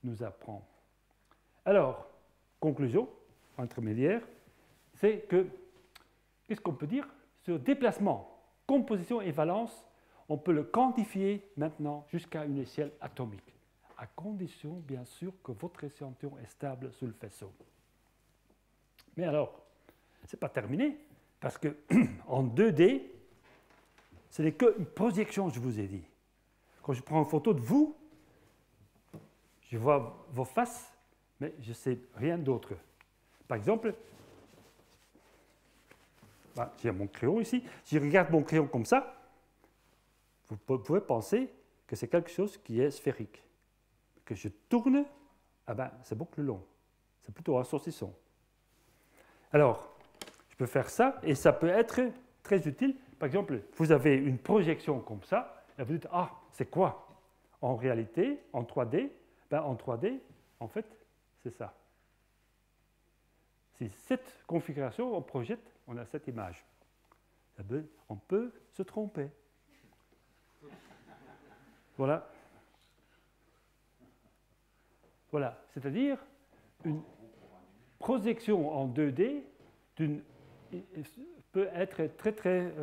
A: nous apprend. Alors, conclusion intermédiaire, c'est que, qu'est-ce qu'on peut dire sur déplacement, composition et valence, on peut le quantifier maintenant jusqu'à une échelle atomique, à condition, bien sûr, que votre échantillon est stable sous le faisceau. Mais alors, ce n'est pas terminé, parce que en 2D, ce n'est qu'une projection, je vous ai dit. Quand je prends une photo de vous, je vois vos faces, mais je ne sais rien d'autre. Par exemple, j'ai mon crayon ici. Si je regarde mon crayon comme ça, vous pouvez penser que c'est quelque chose qui est sphérique. Que je tourne, c'est beaucoup plus long. C'est plutôt un saucisson. Alors, je peux faire ça, et ça peut être très utile. Par exemple, vous avez une projection comme ça, et vous dites, ah, c'est quoi? En réalité, en 3D, en 3D, en fait, c'est ça. C'est cette configuration, on projette, on a cette image. On peut se tromper. Voilà. Voilà, c'est-à-dire une projection en 2D peut être très, très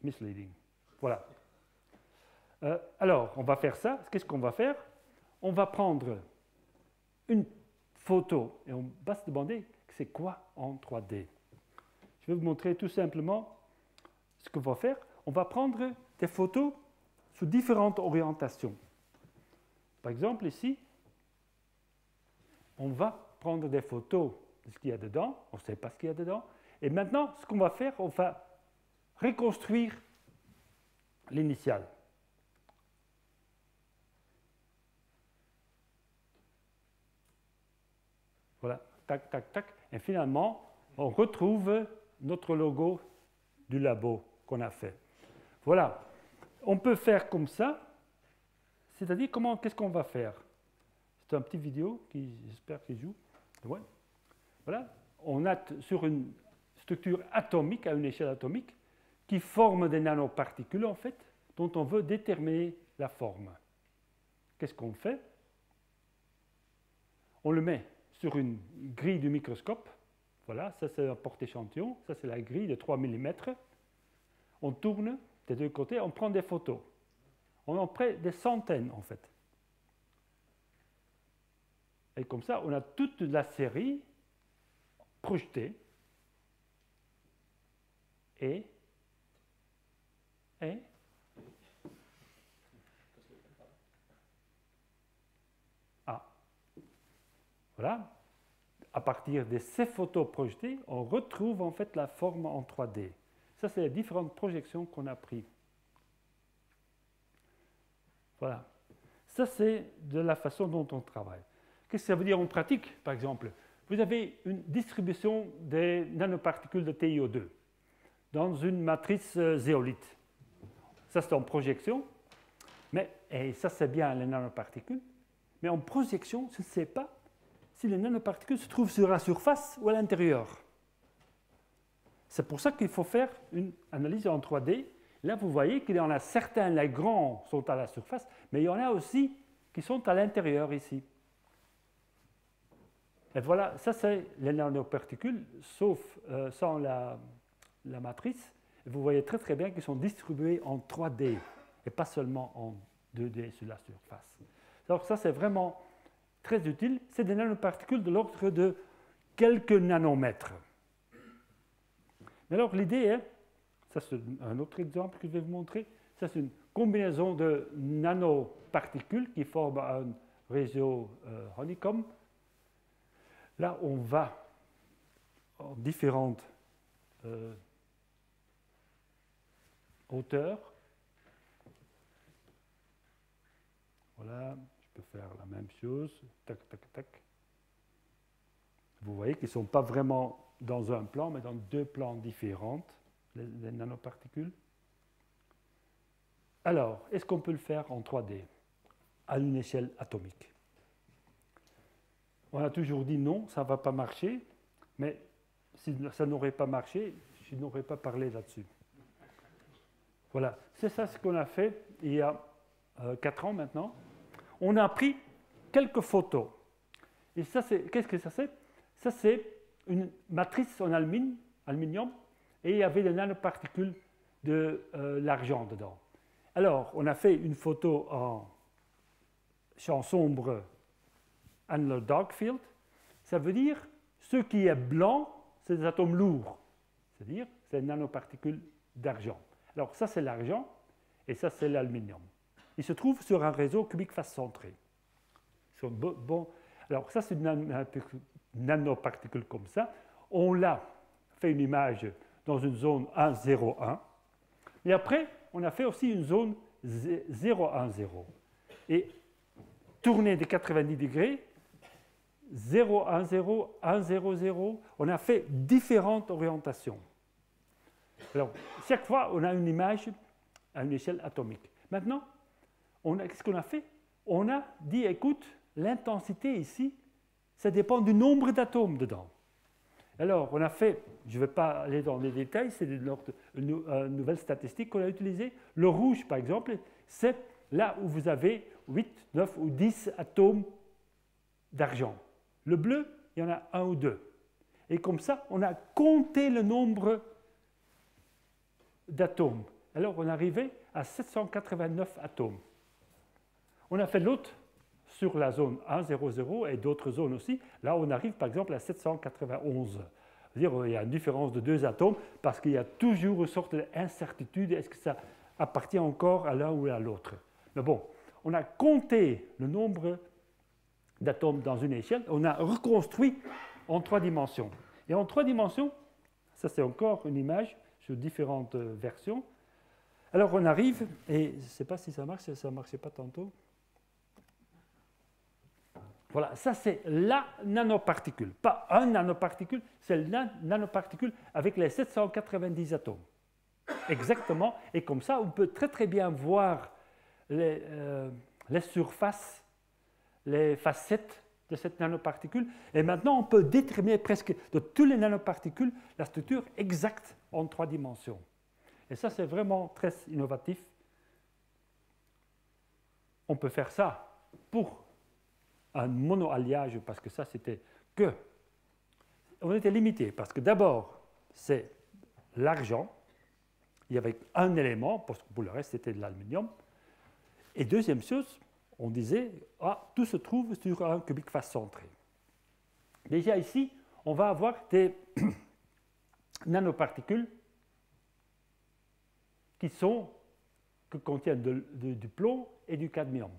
A: misleading. Voilà. Alors, on va faire ça. Qu'est-ce qu'on va faire? On va prendre une photo et on va se demander c'est quoi en 3D. Je vais vous montrer tout simplement ce qu'on va faire. On va prendre des photos sous différentes orientations. Par exemple, ici, on va prendre des photos de ce qu'il y a dedans. On ne sait pas ce qu'il y a dedans. Et maintenant, ce qu'on va faire, on va reconstruire l'initiale. Voilà, tac, tac, tac. Et finalement, on retrouve notre logo du labo qu'on a fait. Voilà. On peut faire comme ça. C'est-à-dire, qu'est-ce qu'on va faire? C'est un petit vidéo qui, j'espère qu'il joue. Ouais. Voilà. On a sur une structure atomique, à une échelle atomique, qui forme des nanoparticules, en fait, dont on veut déterminer la forme. Qu'est-ce qu'on fait? On le met sur une grille du microscope. Voilà, ça c'est un porte-échantillon, ça c'est la grille de 3 mm. On tourne des deux côtés, on prend des photos. On en prend des centaines, en fait. Et comme ça, on a toute la série projetée. Et voilà. À partir de ces photos projetées, on retrouve en fait la forme en 3D. Ça, c'est les différentes projections qu'on a prises. Voilà. Ça, c'est de la façon dont on travaille. Qu'est-ce que ça veut dire en pratique, par exemple? Vous avez une distribution des nanoparticules de TiO2 dans une matrice zéolite. Ça, c'est en projection. Et ça, c'est bien les nanoparticules. Mais en projection, je ne sais pas si les nanoparticules se trouvent sur la surface ou à l'intérieur. C'est pour ça qu'il faut faire une analyse en 3D. Là, vous voyez qu'il y en a certains, les grands, sont à la surface, mais il y en a aussi qui sont à l'intérieur ici. Et voilà, ça c'est les nanoparticules, sauf sans la matrice. Et vous voyez très très bien qu'ils sont distribués en 3D et pas seulement en 2D sur la surface. Alors ça c'est vraiment très utile. C'est des nanoparticules de l'ordre de quelques nanomètres. Mais alors l'idée est, ça c'est un autre exemple que je vais vous montrer, ça c'est une combinaison de nanoparticules qui forment un réseau honeycomb. Là on va en différentes hauteurs. Voilà, je peux faire la même chose. Tac, tac, tac. Vous voyez qu'ils ne sont pas vraiment dans un plan, mais dans deux plans différents, les nanoparticules. Alors, est-ce qu'on peut le faire en 3D, à une échelle atomique? On a toujours dit non, ça ne va pas marcher, mais si ça n'aurait pas marché, je n'aurais pas parlé là-dessus. Voilà, c'est ça ce qu'on a fait il y a 4 ans maintenant. On a pris quelques photos. Et ça, qu'est-ce que ça c'est? Ça, c'est une matrice en aluminium, et il y avait des nanoparticules de l'argent dedans. Alors, on a fait une photo en champ sombre Annular Dark Field. Ça veut dire ce qui est blanc, c'est des atomes lourds, c'est-à-dire c'est des nanoparticules d'argent. Alors ça, c'est l'argent, et ça, c'est l'aluminium. Ils se trouvent sur un réseau cubique face centré. Bon, alors ça, c'est une nanoparticule comme ça. On l'a fait une image dans une zone 1, 0, 1. Et après, on a fait aussi une zone 0, 1, 0. Et tournée de 90 degrés, 0, 1, 0, 1, 0, 0. On a fait différentes orientations. Alors, chaque fois, on a une image à une échelle atomique. Maintenant, qu'est-ce qu'on a fait? On a dit, écoute, l'intensité ici, ça dépend du nombre d'atomes dedans. Alors, on a fait, je ne vais pas aller dans les détails, c'est une nouvelle statistique qu'on a utilisée. Le rouge, par exemple, c'est là où vous avez 8, 9 ou 10 atomes d'argent. Le bleu, il y en a 1 ou 2. Et comme ça, on a compté le nombre d'atomes. Alors, on arrivait à 789 atomes. On a fait l'autre sur la zone 1, 0, 0 et d'autres zones aussi. Là, on arrive par exemple à 791. C'est-à-dire il y a une différence de 2 atomes parce qu'il y a toujours une sorte d'incertitude. Est-ce que ça appartient encore à l'un ou à l'autre? Mais bon, on a compté le nombre d'atomes dans une échelle. On a reconstruit en 3 dimensions. Et en 3 dimensions, ça c'est encore une image sur différentes versions. Alors on arrive, et je ne sais pas si ça marche, ça ne marchait pas tantôt. Voilà, ça c'est la nanoparticule. Pas un nanoparticule, c'est la nanoparticule avec les 790 atomes. Exactement, et comme ça on peut très très bien voir les surfaces, les facettes de cette nanoparticule. Et maintenant on peut déterminer presque de toutes les nanoparticules la structure exacte en 3 dimensions. Et ça c'est vraiment très innovatif. On peut faire ça pour un monoalliage, parce que ça, c'était que... On était limité, parce que d'abord, c'est l'argent, il y avait un élément, parce que pour le reste, c'était de l'aluminium. Et deuxième chose, on disait, tout se trouve sur un cubique face centré. Déjà ici, on va avoir des nanoparticules qui contiennent du plomb et du cadmium.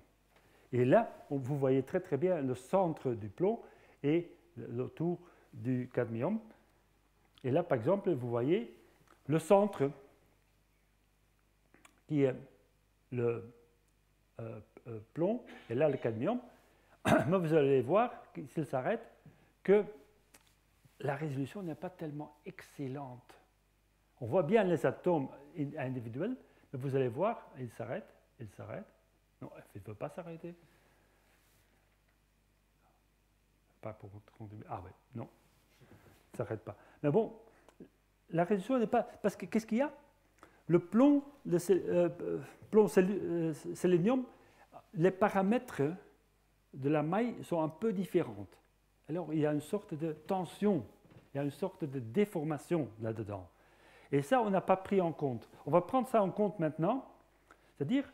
A: Et là, vous voyez très très bien le centre du plomb et autour du cadmium. Et là, par exemple, vous voyez le centre qui est le plomb et là le cadmium. Mais vous allez voir, s'il s'arrête, que la résolution n'est pas tellement excellente. On voit bien les atomes individuels, mais vous allez voir, il s'arrête. Non, il ne veut pas s'arrêter. Pas pour contribuer. Ah oui, non, il ne s'arrête pas. Mais bon, la résolution n'est pas... Parce que qu'est-ce qu'il y a? Le plomb, sélénium, les paramètres de la maille sont un peu différents. Alors, il y a une sorte de tension, il y a une sorte de déformation là-dedans. Et ça, on n'a pas pris en compte. On va prendre ça en compte maintenant, c'est-à-dire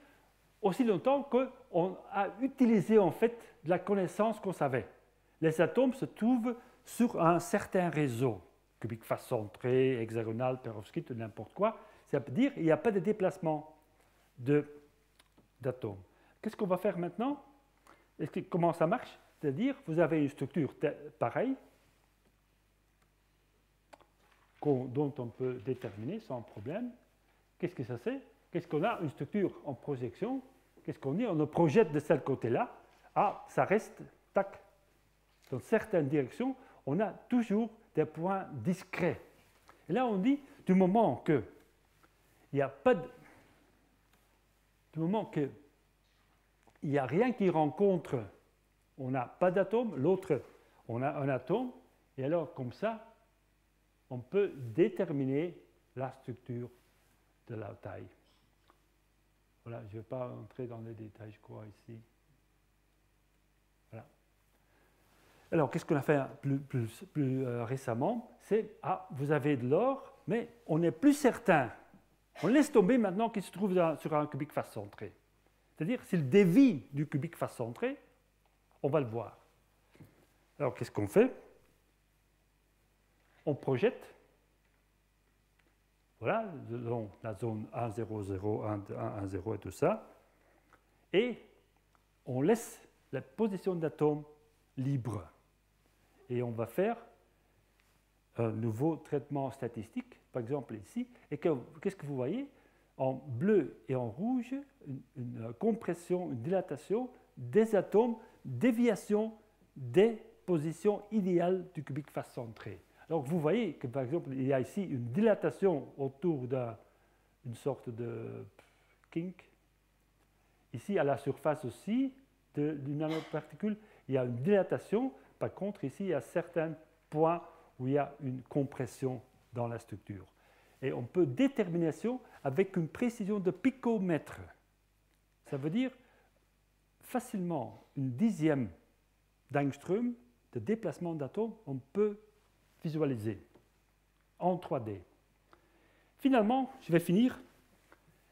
A: aussi longtemps qu'on a utilisé en fait de la connaissance qu'on savait. Les atomes se trouvent sur un certain réseau, cubique face centré, hexagonal, perovskite, n'importe quoi. Ça veut dire qu'il n'y a pas de déplacement d'atomes. Qu'est-ce qu'on va faire maintenant? Comment ça marche? C'est-à-dire, vous avez une structure pareille, dont on peut déterminer sans problème. Qu'est-ce que ça c'est? Qu'est-ce qu'on a? Une structure en projection. Qu'est-ce qu'on dit? On le projette de ce côté-là. Ah, ça reste, tac. Dans certaines directions, on a toujours des points discrets. Et là, on dit, du moment qu'il n'y a pas de... Du moment qu'il n'y a rien qui rencontre, on n'a pas d'atome, l'autre, on a un atome, et alors, comme ça, on peut déterminer la structure de la taille. Voilà, je ne vais pas entrer dans les détails, je crois, ici. Voilà. Alors, qu'est-ce qu'on a fait plus récemment? C'est, vous avez de l'or, mais on n'est plus certain. On laisse tomber maintenant qu'il se trouve sur un cubique face centré. C'est-à-dire, s'il dévie du cubique face centré, on va le voir. Alors, qu'est-ce qu'on fait? on projette. Voilà, la zone 1, 0, 0, 1, 1, 0 et tout ça. Et on laisse la position d'atome libre. Et on va faire un nouveau traitement statistique, par exemple ici. Et qu'est-ce que vous voyez? En bleu et en rouge, une compression, une dilatation des atomes, déviation des positions idéales du cubique face centré. Donc vous voyez que par exemple, il y a ici une dilatation autour d'une sorte de kink. Ici, à la surface aussi d'une nanoparticule, il y a une dilatation. Par contre, ici, il y a certains points où il y a une compression dans la structure. Et on peut déterminer ça avec une précision de picomètre. Ça veut dire facilement une dixième d'angstrom de déplacement d'atomes, on peut visualiser en 3D. Finalement, je vais finir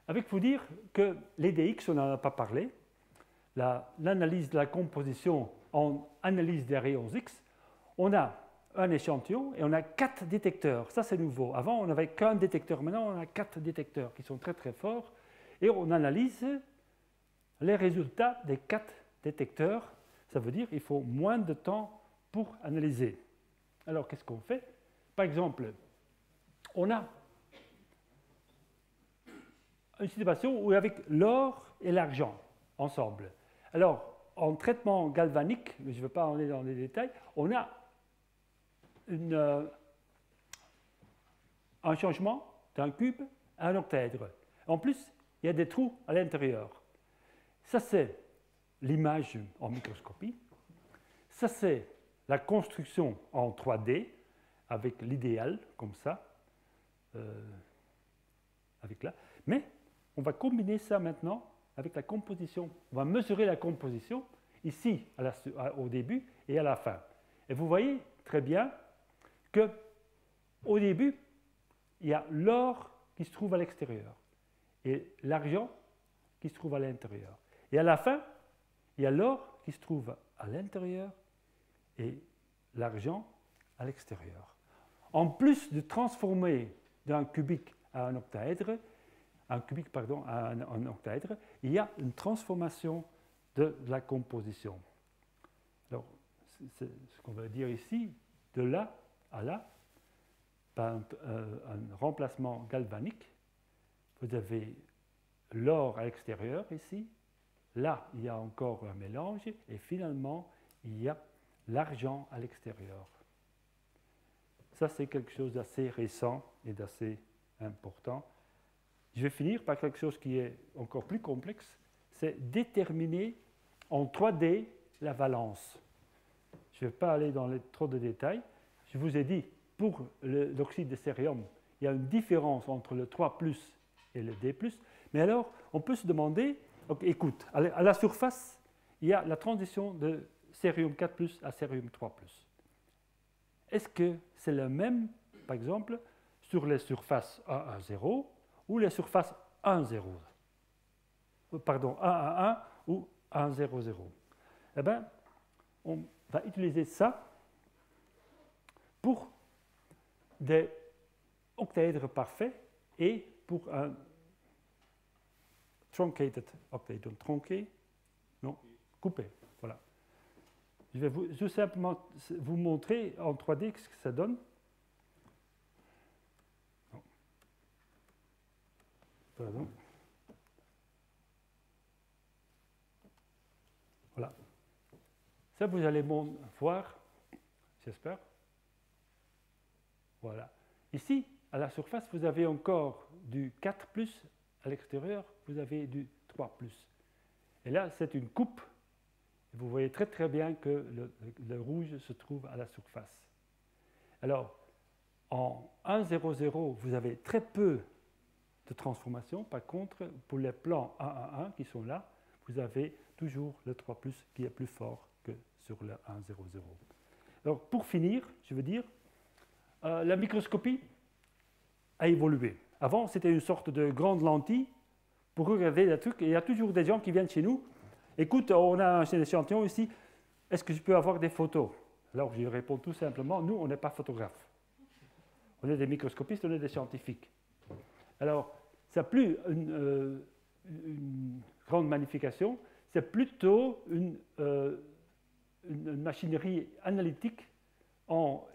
A: avec vous dire que les DX, on n'en a pas parlé. L'analyse de la composition en analyse des rayons X, on a un échantillon et on a 4 détecteurs. Ça, c'est nouveau. Avant, on n'avait qu'un détecteur. Maintenant, on a 4 détecteurs qui sont très, très forts. Et on analyse les résultats des 4 détecteurs. Ça veut dire qu'il faut moins de temps pour analyser. Alors, qu'est-ce qu'on fait? Par exemple, on a une situation où avec l'or et l'argent ensemble. Alors, en traitement galvanique, mais je ne veux pas aller dans les détails, on a un changement d'un cube à un octaèdre. En plus, il y a des trous à l'intérieur. Ça, c'est l'image en microscopie. Ça, c'est la construction en 3D avec l'idéal, comme ça, avec là. Mais on va combiner ça maintenant avec la composition. On va mesurer la composition ici au début et à la fin. Et vous voyez très bien qu'au début, il y a l'or qui se trouve à l'extérieur et l'argent qui se trouve à l'intérieur. Et à la fin, il y a l'or qui se trouve à l'intérieur et l'argent à l'extérieur. En plus de transformer d'un cubique à un octaèdre, à un octaèdre, il y a une transformation de la composition. Alors, c'est ce qu'on va dire ici, de là à là, par un remplacement galvanique. Vous avez l'or à l'extérieur ici, là il y a encore un mélange, et finalement il y a l'argent à l'extérieur. Ça, c'est quelque chose d'assez récent et d'assez important. Je vais finir par quelque chose qui est encore plus complexe, c'est déterminer en 3D la valence. Je ne vais pas aller dans trop de détails. Je vous ai dit, pour l'oxyde de cérium, il y a une différence entre le 3+ et le D+. Mais alors, on peut se demander, okay, écoute, à la surface, il y a la transition de cérium 4+ à cérium 3+. Est-ce que c'est le même, par exemple, sur les surfaces 1, 1, 0 ou les surfaces 1, 0? Pardon, 1, 1, 1 ou 1, 0, 0. Eh bien, on va utiliser ça pour des octaèdres parfaits et pour un truncated octaèdre. Tronqué? Non, coupé. Voilà. Je vais tout simplement vous montrer en 3D ce que ça donne. Non. Pardon. Voilà. Ça, vous allez voir, j'espère. Voilà. Ici, à la surface, vous avez encore du 4+, à l'extérieur, vous avez du 3+. Et là, c'est une coupe. Vous voyez très très bien que le rouge se trouve à la surface. Alors, en 1, 0, 0, vous avez très peu de transformation. Par contre, pour les plans 1, 1, 1 qui sont là, vous avez toujours le 3+ qui est plus fort que sur le 1, 0, 0. Alors, pour finir, je veux dire, la microscopie a évolué. Avant, c'était une sorte de grande lentille pour regarder des trucs. Et il y a toujours des gens qui viennent chez nous. Écoute, on a un échantillon ici. Est-ce que je peux avoir des photos? Alors, je réponds tout simplement, nous, on n'est pas photographe. On est des microscopistes, on est des scientifiques. Alors, ce n'est plus une grande magnification, c'est plutôt une machinerie analytique en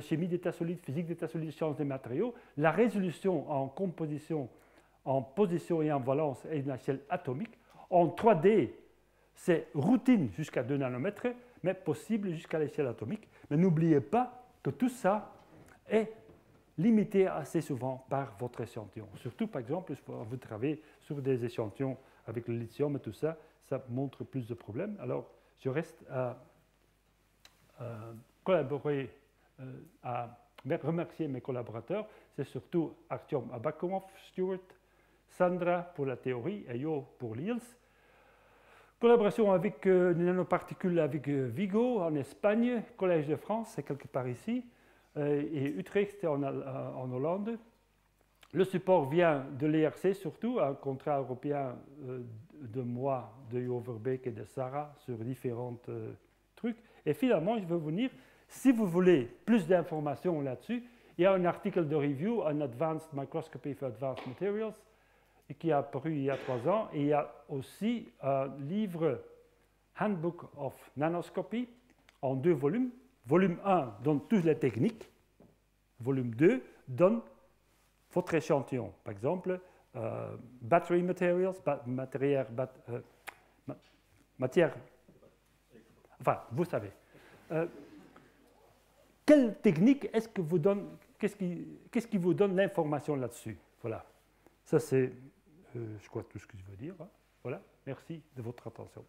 A: chimie d'état solide, physique d'état solide, sciences des matériaux. La résolution en composition, en position et en valence est une échelle atomique. En 3D, c'est routine jusqu'à 2 nanomètres, mais possible jusqu'à l'échelle atomique. Mais n'oubliez pas que tout ça est limité assez souvent par votre échantillon. Surtout, par exemple, vous travaillez sur des échantillons avec le lithium et tout ça, ça montre plus de problèmes. Alors, je reste à collaborer, à remercier mes collaborateurs. C'est surtout Artyom Abakumov, Stuart, Sandra pour la théorie et Yo pour l'IELTS. Collaboration avec les nanoparticules avec Vigo en Espagne, Collège de France, c'est quelque part ici, et Utrecht en Hollande. Le support vient de l'ERC surtout, un contrat européen de moi, de Jo Verbeek et de Sarah sur différents trucs. Et finalement, je veux vous dire, si vous voulez plus d'informations là-dessus, il y a un article de review, un Advanced Microscopy for Advanced Materials, qui a apparu il y a 3 ans. Et il y a aussi un livre, Handbook of Nanoscopy, en 2 volumes. Volume 1 donne toutes les techniques. Volume 2 donne votre échantillon. Par exemple, battery materials, matière. Enfin, vous savez. Quelle technique est-ce que vous donne, qu'est-ce qui vous donne l'information là-dessus? Voilà. Ça, c'est, je crois, tout ce que je veux dire. Hein. Voilà. Merci de votre attention.